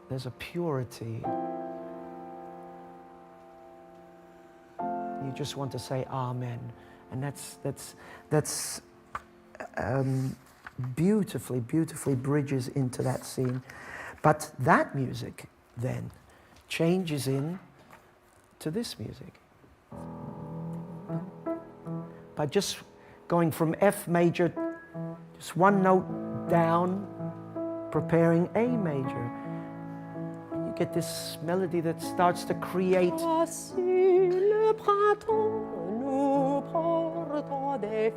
There's a purity. You just want to say Amen, and that's beautifully bridges into that scene. But that music then changes in to this music. By just going from F major, just one note down, preparing A major. You get this melody that starts to create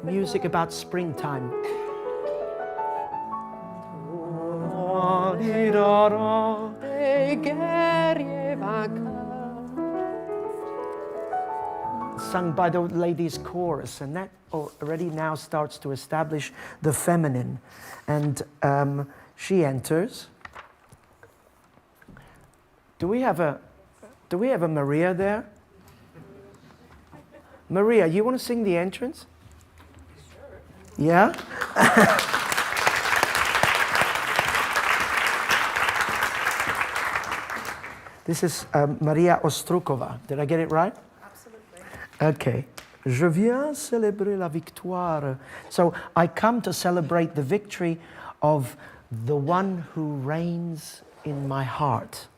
music about springtime. Sung by the ladies' chorus, and that already now starts to establish the feminine. And she enters. Do we have a Maria there? Maria, you want to sing the entrance? Sure. Yeah? This is Maria Ostrukova. Did I get it right? Absolutely. Okay. Je viens célébrer la victoire. So I come to celebrate the victory of the one who reigns in my heart.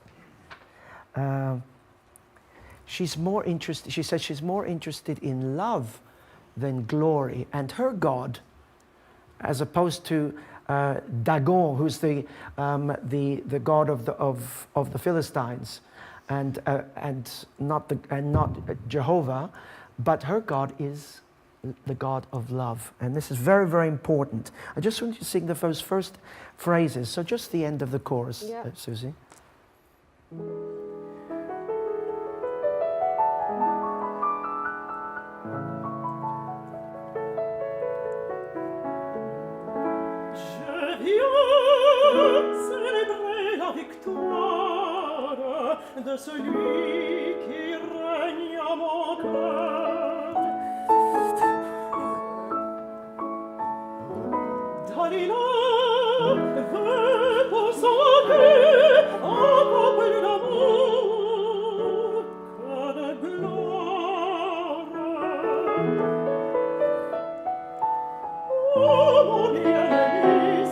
She's more interested, she says she's more interested in love than glory. And her God, as opposed to Dagon, who's the god of the Philistines, and not Jehovah, but her God is the God of love. And this is very, very important. I just want you to sing those first phrases. So just the end of the chorus, Yeah. Susie. Célébrer la victoire de celui qui règne à mon cœur. Dalila veut consacrer un peu d'amour que de gloire. Oh mon bien-aimé,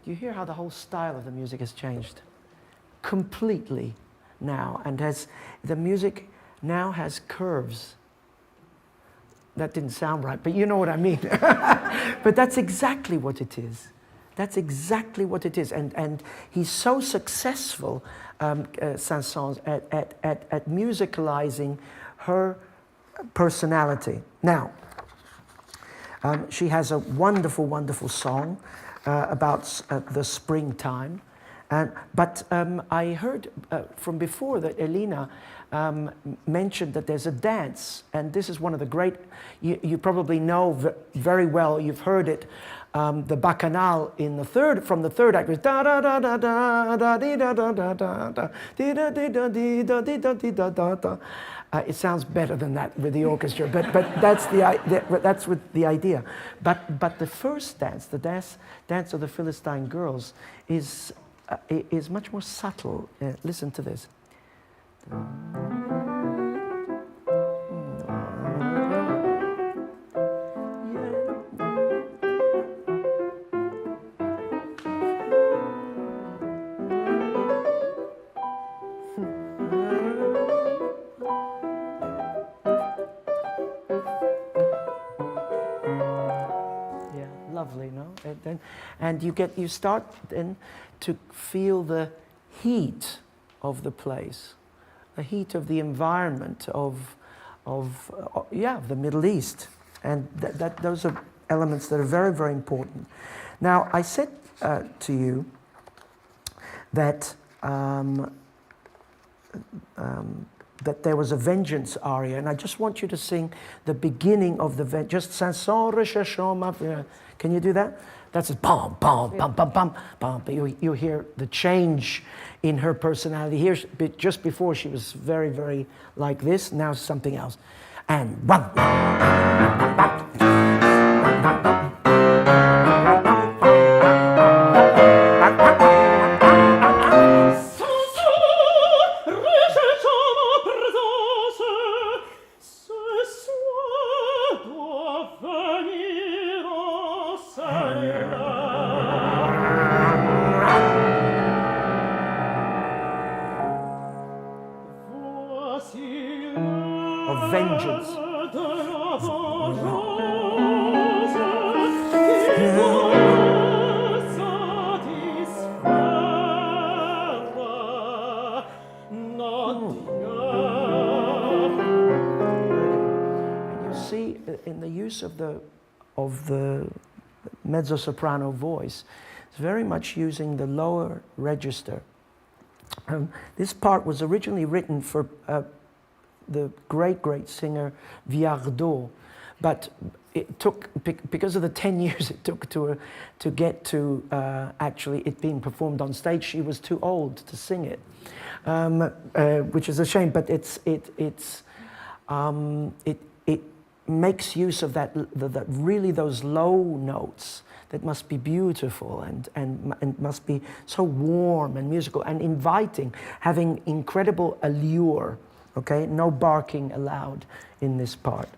you hear how the whole style of the music has changed completely now, and the music now has curves. That didn't sound right, but you know what I mean. But that's exactly what it is. That's exactly what it is. And he's so successful, Saint-Saëns, at musicalizing her personality. Now, she has a wonderful, wonderful song about the springtime. But I heard from before that Elina mentioned that there's a dance, and this is one of the great, you probably know very well, you've heard it, the bacchanal from the third act was da da da da da da da da da da da da da da da da da da. It sounds better than that with the orchestra, but that's with the idea. But the first dance, the dance of the Philistine girls, is much more subtle. Listen to this. Lovely, no? And you start then to feel the heat of the place, the heat of the environment of the Middle East, and those are elements that are very, very important. Now, I said to you that that there was a vengeance aria, and I just want you to sing the beginning of the just Samson recherchant ma. Can you do that? That's just bum bum bum bum bum bum. But you hear the change in her personality. Here, just before she was very, very like this. Now something else, and one. Of vengeance. And you see in the use of the mezzo-soprano voice, it's very much using the lower register. This part was originally written for the great singer Viardot, but it took, because of the 10 years it took to get to actually it being performed on stage, she was too old to sing it, which is a shame. But it makes use of that really those low notes that must be beautiful and must be so warm and musical and inviting, having incredible allure. Okay, no barking allowed in this part.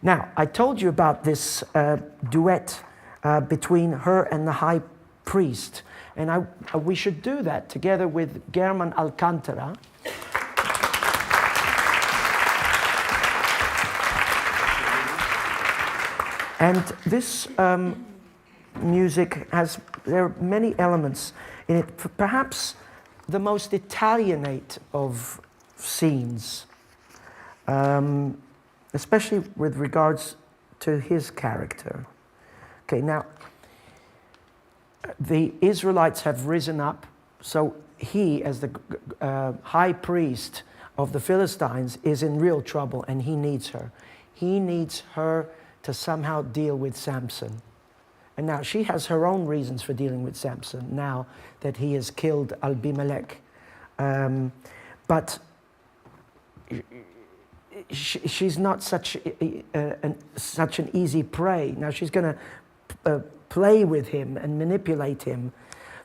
Now, I told you about this duet between her and the high priest, and we should do that together with German Alcantara. And this music there are many elements in it, perhaps the most Italianate of scenes, especially with regards to his character. Okay, now, the Israelites have risen up, so he, as the high priest of the Philistines, is in real trouble, and he needs her. He needs her to somehow deal with Samson. And now she has her own reasons for dealing with Samson, now that he has killed Abimelech. But she's not such an easy prey. Now she's going to play with him and manipulate him.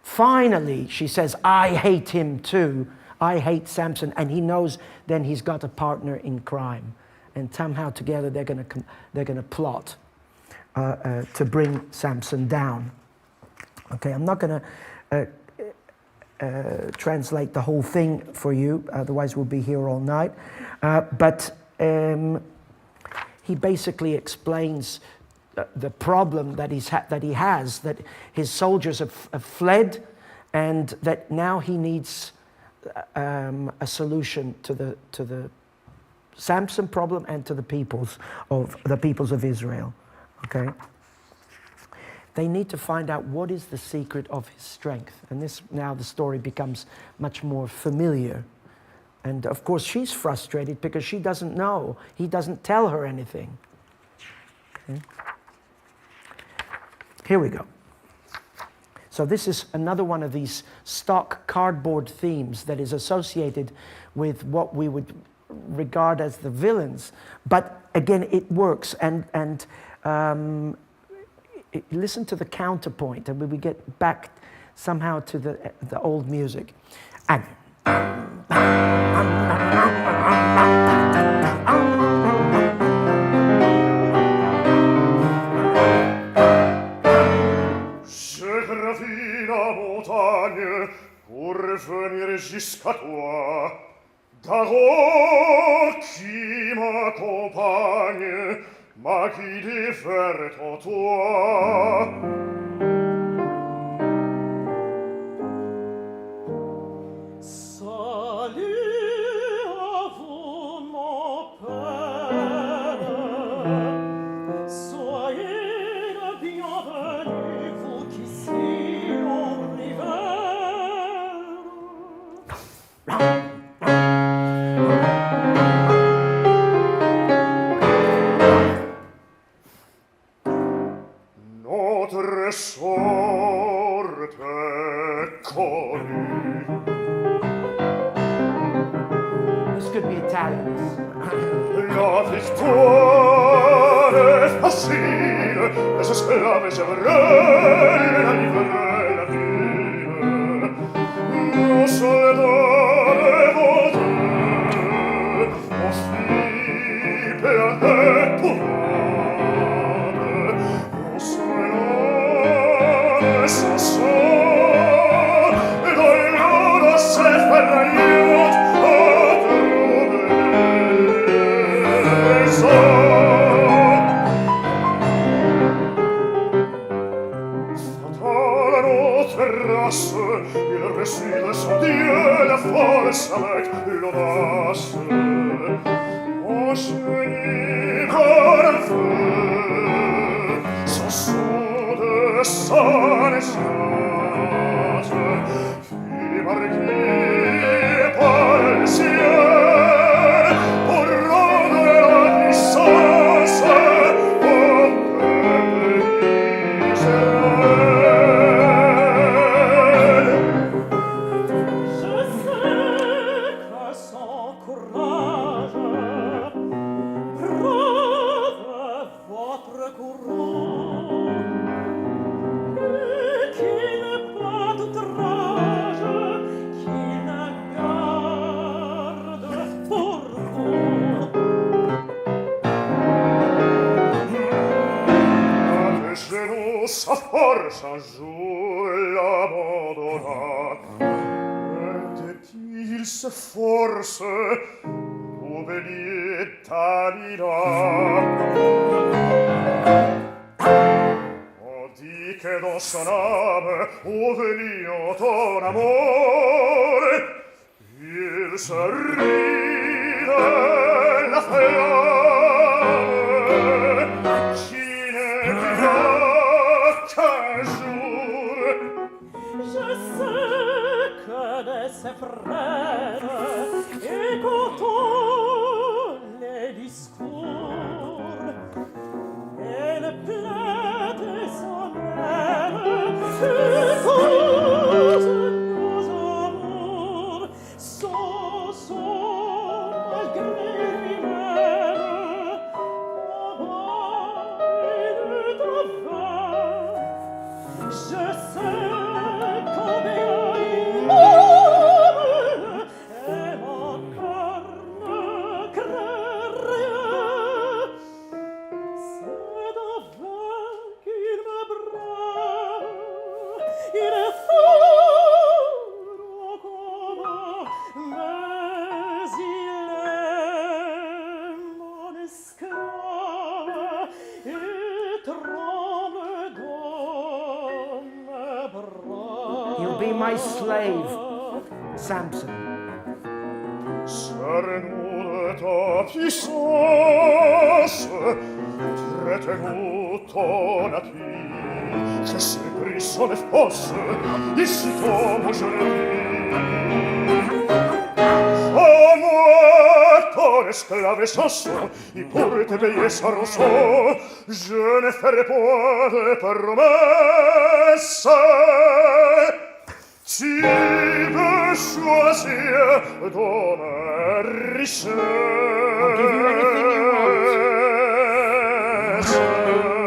Finally, she says, I hate him too. I hate Samson. And he knows then he's got a partner in crime. And somehow together they're going to plot to bring Samson down. Okay, I'm not going to translate the whole thing for you, otherwise we'll be here all night. But he basically explains the problem that he has, that his soldiers have fled, and that now he needs a solution to the Samson problem and to the peoples of Israel. Okay. They need to find out what is the secret of his strength. And now the story becomes much more familiar. And of course she's frustrated because she doesn't know. He doesn't tell her anything. Okay. Here we go. So this is another one of these stock cardboard themes that is associated with what we would regard as the villains. But again, it works. And listen to the counterpoint, and we get back somehow to the old music. And je gravis la montagne pour revenir jusqu'à toi. D'Aro qui m'accompagne m'a guidé vers ton toit. Salut à vous, mon père. Soyez le bienvenu, vous qui si en hiver. Notre sorte est connue. this could be Italian. La victoire est facile, les esclaves et vrai, la livrer la ville. Nos soldats dévotés, on suit et à l'épouvante, on se mélange. Samson, et Dalila se ferraiot a troveresa. Fatale notre race, il récit son Dieu, la force avec l'audace. Mon génie comme un feu, Samson de sa naissance, fit marquer par le ciel pour rendre la puissance au peuple d'Israël. Je sais que son courage prouve votre couronne, et qu'il n'est pas d'outrage, qu'il ne garde pour vous. À tes genoux sa force un jour l'abandonna, et dès qu'il se force d'oublier Dalila. On dit que dans son âme ouvriant ton amour, il se rit de la flamme qui n'est plus là qu'un jour. Je sais que de ses frères écoutons les discours, et le plaide sa mère, et tous nos amours sont malgré lui-même envoyés de vain. Je sais combien il m'aime, et mon cœur ne craint rien. C'est en vain qu'il me brave, il est fort au combat, mais il est mon esclave et tremble dans mes bras. You'll be my slave, Samson. Serre-nous de ta puissance, traite-nous ton appui. Je sais brisson et force, ici tombe aujourd'hui. Oh moi, ton esclave Samson, et pour te payer sa rançon, je ne ferai point de promesse. Tu veux choisir ton richesse. I'll give you anything you want.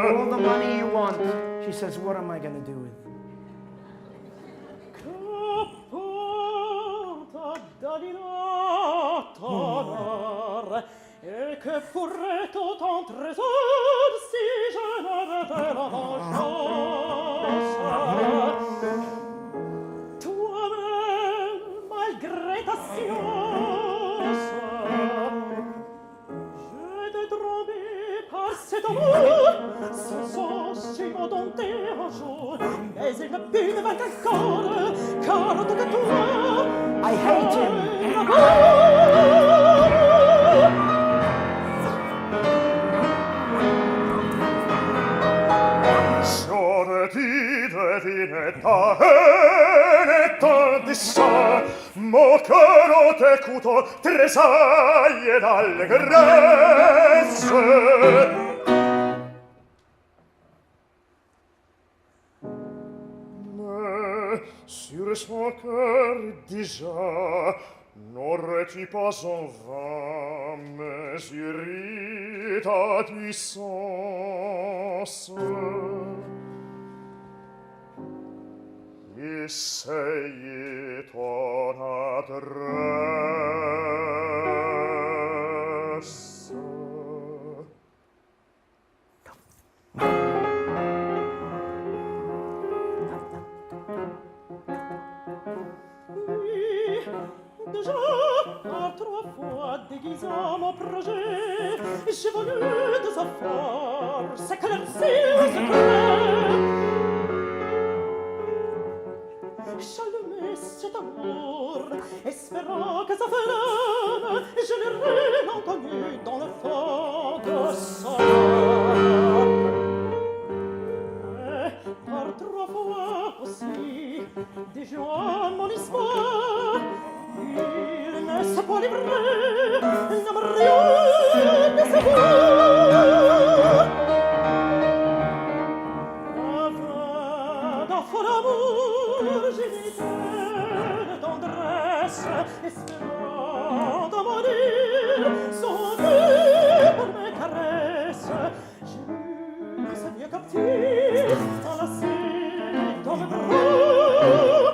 All the money you want. She says, what am I going to do with it? Qu'apporte Dalila ton or, et que pourrait autant trésor si je n'avais la vengeance. Toi-même, malgré ta science, je t'ai trompé par cet amour. Ce sens, j'ai m'a dompté un jour, mais il ne put me vaincre encore, car en tout cas toi, I hate him. J'aurais dû deviner ta haine et ton dessein. Mon cœur en t'écoutant tressaille d'allégresse. Mais sur son cœur déjà n'aurais-tu pas en vain mesuré ta puissance? Essayez ton adresse. déjà par 3 fois déguisant mon projet. J'ai voulu de sa force éclaircir le secret. Chalmé cet amour, espérant que sa flamme générait l'inconnu dans le fond de son âme. Par 3 fois aussi, déjouant mon espoir, il ne s'est pas livré, n'a rien de savoir. Aveugle fort amour, j'imitais de tendresse, espérant de mourir, sauvé par mes caresses. J'ai vu ce vieux captif enlacé dans mes bras,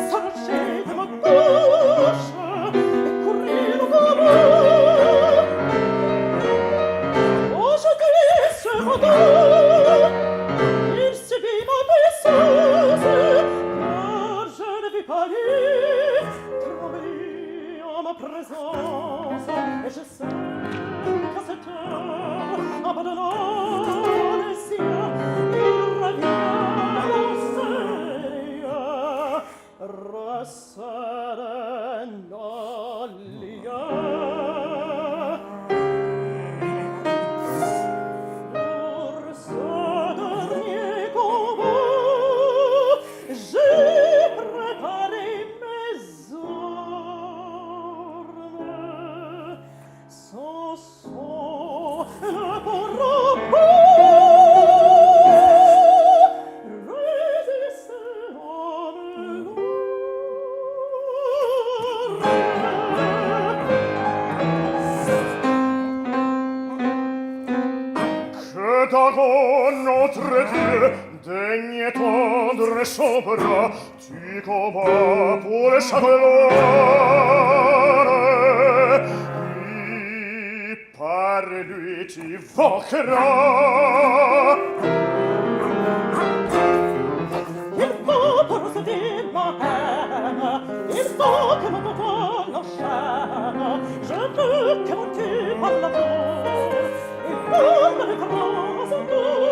s'arracher de ma bouche et courir au combat. Aujourd'hui, ce regard, il subit ma puissance, car je ne vis pas lui trembler en ma présence. Et je sais qu'à cette heure, abandonnant les siens, il revient dans ses liens, resserrant les liens. Pour ce dernier combat, j'ai préparé mes armes. Sans son ne pourra pas résister à mes lourds. Que Dagon, notre Dieu, daigne tendre son bras, tu combats pour sa gloire. Oui, par lui tu vaincras. Il faut procéder ma haine, il faut que mon bouton l'enchaîne. Je veux que mon tue par l'amour, il faut me défendre à son tour.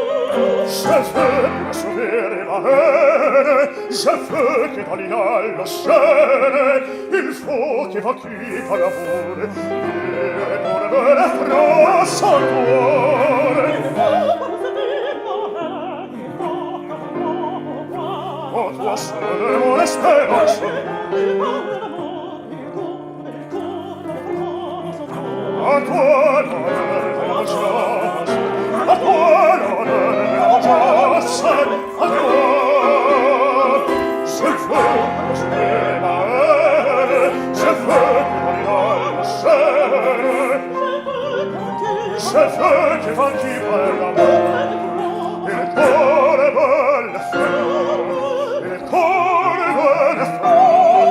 Je veux me sauver ma haine, je veux que Dalila l'enchaîne. Il faut qu'évacue par l'amour, et pour la France encore. Il faut procéder ma haine, il faut que mon pouvoir. Oh, toi seul mon espérance. Il parle d'amour, il court dans les France encore. À toi l'honneur de la vengeance, à toi l'honneur de la vengeance, à toi. Je veux projeter ma haine, je veux que Dalila l'enchaîne. Je veux que vaincu par l'amour, il colle le feu, il colle le feu,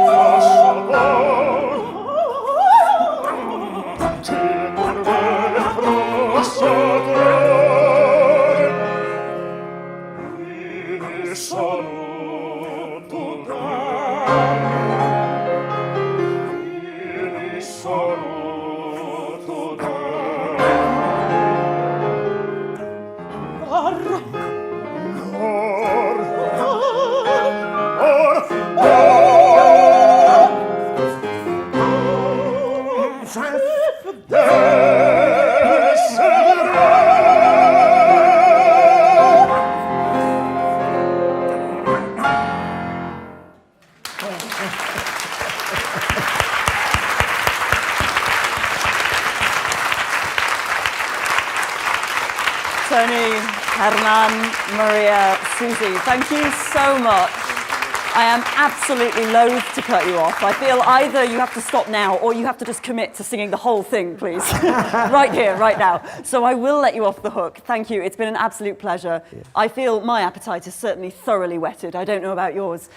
à son bord. Tu courbe le front à son cœur. Il salut ton âme, il salut ton âme. Tony, Hernan, Maria, Susie, thank you so much. I am absolutely loath to cut you off. I feel either you have to stop now or you have to just commit to singing the whole thing, please. Right here, right now. So I will let you off the hook. Thank you. It's been an absolute pleasure. Yeah. I feel my appetite is certainly thoroughly whetted. I don't know about yours.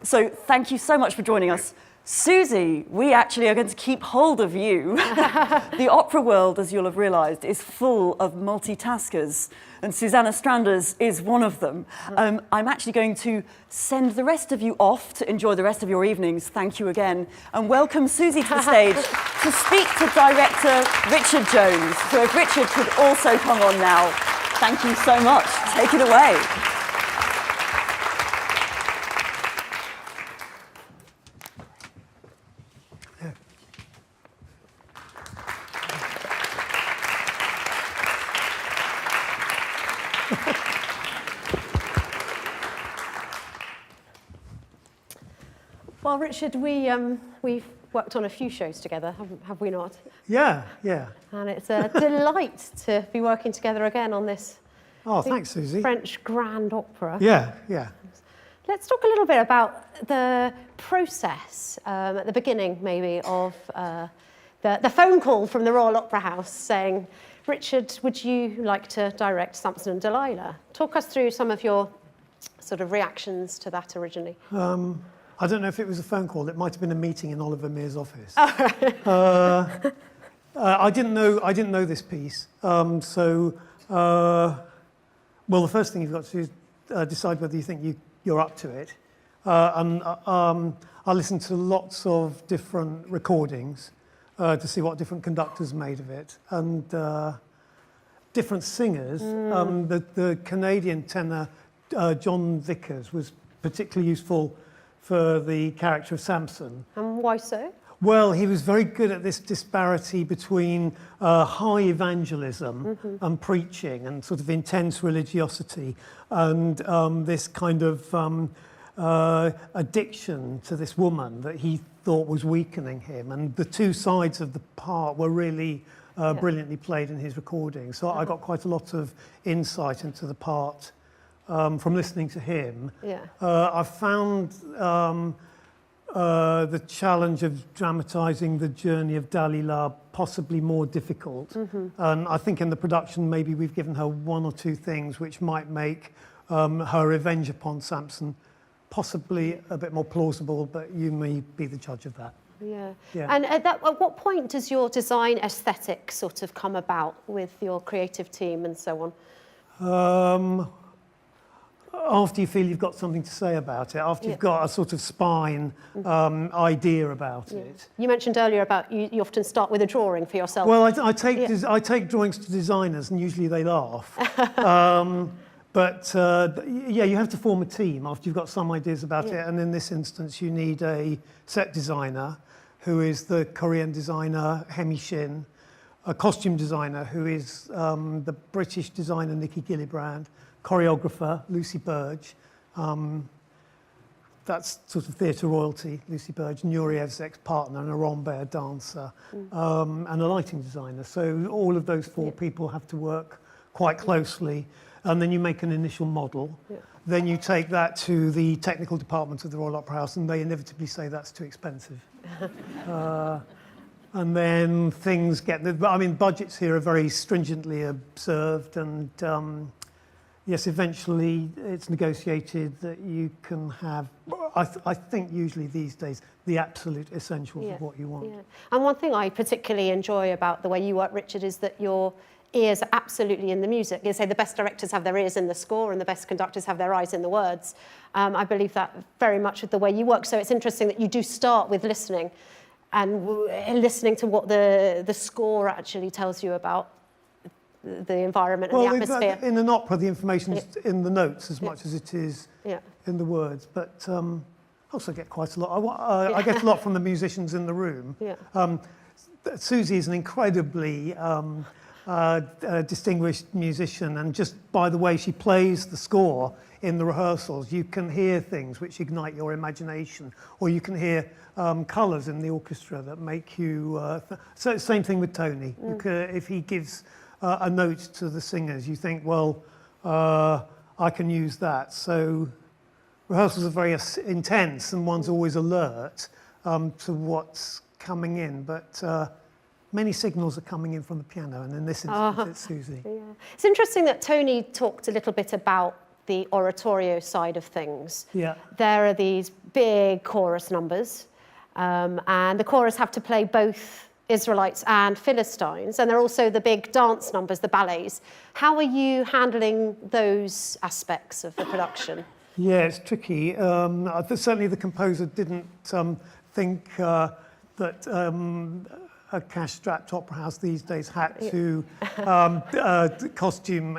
So thank you so much for joining us. Susie, we actually are going to keep hold of you. The opera world, as you'll have realised, is full of multitaskers, and Susanna Stranders is one of them. I'm actually going to send the rest of you off to enjoy the rest of your evenings. Thank you again, and welcome Susie to the stage to speak to director Richard Jones. So if Richard could also come on now. Thank you so much. Take it away. Well, Richard, we've worked on a few shows together, have we not? Yeah, yeah. And it's a delight to be working together again on this Oh, thanks, Susie. French grand opera. Yeah, yeah. Let's talk a little bit about the process at the beginning, maybe, of the phone call from the Royal Opera House saying, Richard, would you like to direct Samson and Dalila? Talk us through some of your sort of reactions to that originally. I don't know if it was a phone call. It might have been a meeting in Oliver Mears' office. I didn't know this piece. Well, the first thing you've got to do is decide whether you think you're up to it. I listened to lots of different recordings to see what different conductors made of it, and different singers. The Canadian tenor John Vickers was particularly useful for the character of Samson. And why so? Well, he was very good at this disparity between high evangelism and preaching and sort of intense religiosity and this kind of addiction to this woman that he thought was weakening him. And the two sides of the part were really brilliantly played in his recording. So I got quite a lot of insight into the part from listening to him. I found the challenge of dramatising the journey of Dalila possibly more difficult. And I think in the production maybe we've given her one or two things which might make her revenge upon Samson possibly a bit more plausible, but you may be the judge of that. Yeah. Yeah. And at what point does your design aesthetic sort of come about with your creative team and so on? After you feel you've got something to say about it, after you've got a sort of spine idea about it. You mentioned earlier about you often start with a drawing for yourself. Well, I take drawings to designers and usually they laugh. Yeah, you have to form a team after you've got some ideas about it. And in this instance, you need a set designer who is the Korean designer Hemi Shin, a costume designer who is the British designer Nikki Gillibrand, choreographer Lucy Burge, that's sort of theatre royalty, Lucy Burge, Nureev's ex-partner and a Rambert dancer, and a lighting designer. So all of those four people have to work quite closely, and then you make an initial model. Then you take that to the technical department of the Royal Opera House and they inevitably say that's too expensive. And then things get, budgets here are very stringently observed, and yes, eventually it's negotiated that you can have, I think usually these days, the absolute essentials of what you want. Yeah. And one thing I particularly enjoy about the way you work, Richard, is that your ears are absolutely in the music. You say the best directors have their ears in the score and the best conductors have their eyes in the words. I believe that very much with the way you work. So it's interesting that you do start with listening and listening to what the score actually tells you about the environment and the atmosphere. In an opera, the information is in the notes as much as it is in the words. But I also get quite a lot. I get a lot from the musicians in the room. Susie is an incredibly distinguished musician, and just by the way she plays the score in the rehearsals, you can hear things which ignite your imagination, or you can hear colours in the orchestra that make you... So same thing with Tony. If he gives a note to the singers, you think, well, I can use that. So rehearsals are very intense, and one's always alert to what's coming in, but many signals are coming in from the piano, and in this instance it's Susie. It's interesting that Tony talked a little bit about the oratorio side of things. There are these big chorus numbers, And the chorus have to play both Israelites and Philistines, and there are also the big dance numbers, the ballets. How are you handling those aspects of the production? Yeah, it's tricky. Certainly the composer didn't think that a cash-strapped opera house these days had to costume.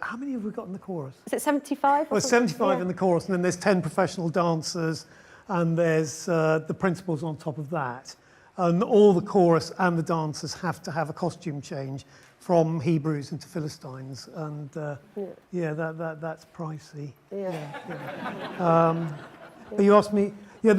How many have we got in the chorus? Is it 75? Well, 75 in the chorus, and then there's 10 professional dancers, and there's the principals on top of that. And all the chorus and the dancers have to have a costume change from Hebrews into Philistines, and that's pricey. But you asked me. Yeah,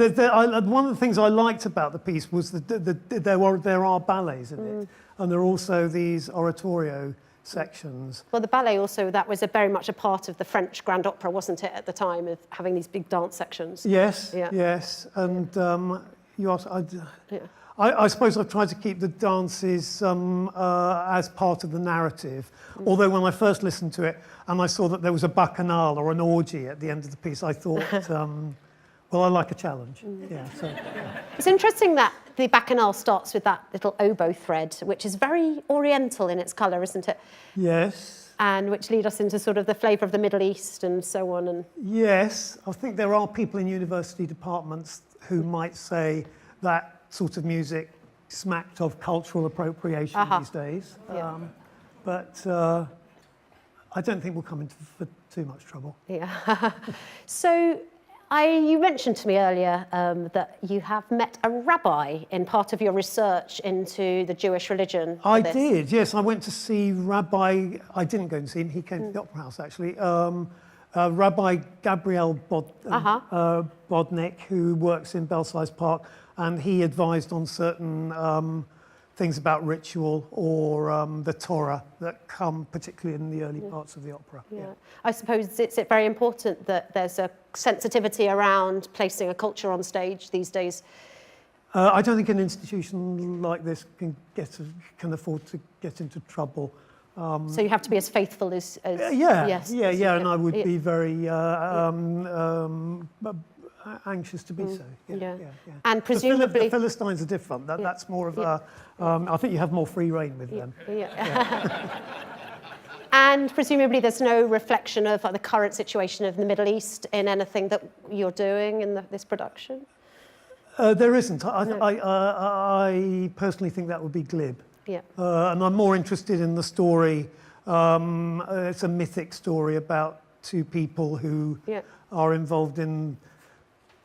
one of the things I liked about the piece was that there are ballets in it, and there are also these oratorio sections. Well, the ballet also, that was very much a part of the French Grand Opera, wasn't it, at the time, of having these big dance sections? Yes, yes, and you asked. I suppose I've tried to keep the dances as part of the narrative. Although when I first listened to it and I saw that there was a bacchanal or an orgy at the end of the piece, I thought, well, I like a challenge. It's interesting that the bacchanal starts with that little oboe thread, which is very oriental in its colour, isn't it? Yes. And which lead us into sort of the flavour of the Middle East and so on. And yes, I think there are people in university departments who might say that sort of music smacked of cultural appropriation these days. But I don't think we'll come into for too much trouble. Yeah. So you mentioned to me earlier that you have met a rabbi in part of your research into the Jewish religion. I did, yes. I went to see Rabbi, I didn't go and see him, he came to the Opera House actually. Rabbi Gabriel Bodnik, who works in Belsize Park, and he advised on certain things about ritual or the Torah that come particularly in the early parts of the opera. I suppose it's very important that there's a sensitivity around placing a culture on stage these days. I don't think an institution like this can afford to get into trouble. So you have to be as faithful as and I would be very anxious to be so. And presumably the Philistines are different. That's more of a. I think you have more free reign with them. And presumably there's no reflection of the current situation of the Middle East in anything that you're doing in this production? There isn't. I personally think that would be glib. And I'm more interested in the story. It's a mythic story about two people who are involved in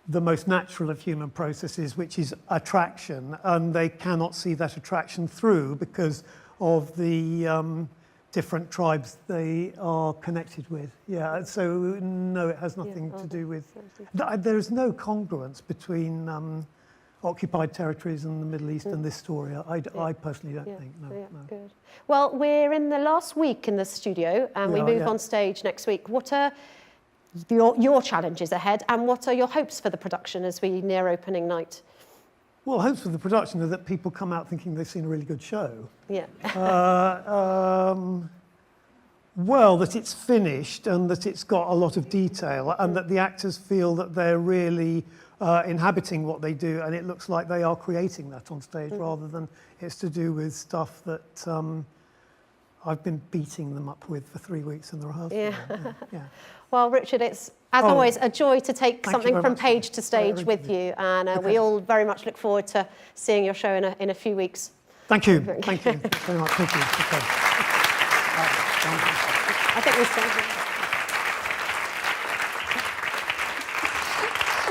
the most natural of human processes, which is attraction, and they cannot see that attraction through because of the different tribes they are connected with. So no, it has nothing to do with. There is no congruence between occupied territories in the Middle East and this story. I personally don't think. No. Good. Well, we're in the last week in the studio, and we move on stage next week. What are your challenges ahead, and what are your hopes for the production as we near opening night? Well, hopes for the production are that people come out thinking they've seen a really good show. Well, that it's finished and that it's got a lot of detail and that the actors feel that they're really inhabiting what they do, and it looks like they are creating that on stage rather than it's to do with stuff that I've been beating them up with for 3 weeks in the rehearsal. Well, Richard, it's, as always, a joy to take something from page to stage with you, and we all very much look forward to seeing your show in a few weeks. Thank you. Thank you very much. Thank you. I think we'll stay here.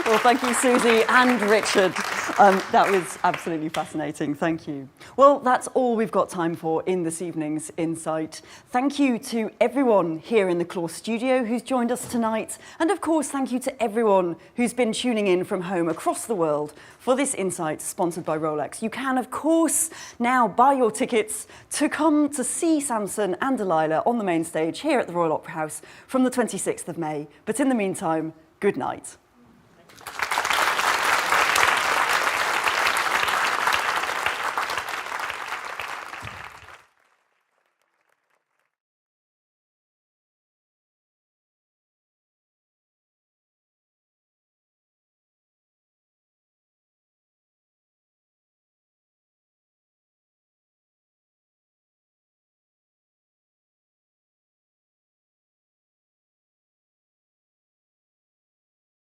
Well, thank you, Susie and Richard. That was absolutely fascinating. Thank you. Well, that's all we've got time for in this evening's Insight. Thank you to everyone here in the Claw studio who's joined us tonight. And of course, thank you to everyone who's been tuning in from home across the world for this Insight sponsored by Rolex. You can, of course, now buy your tickets to come to see Samson and Dalila on the main stage here at the Royal Opera House from the 26th of May. But in the meantime, good night.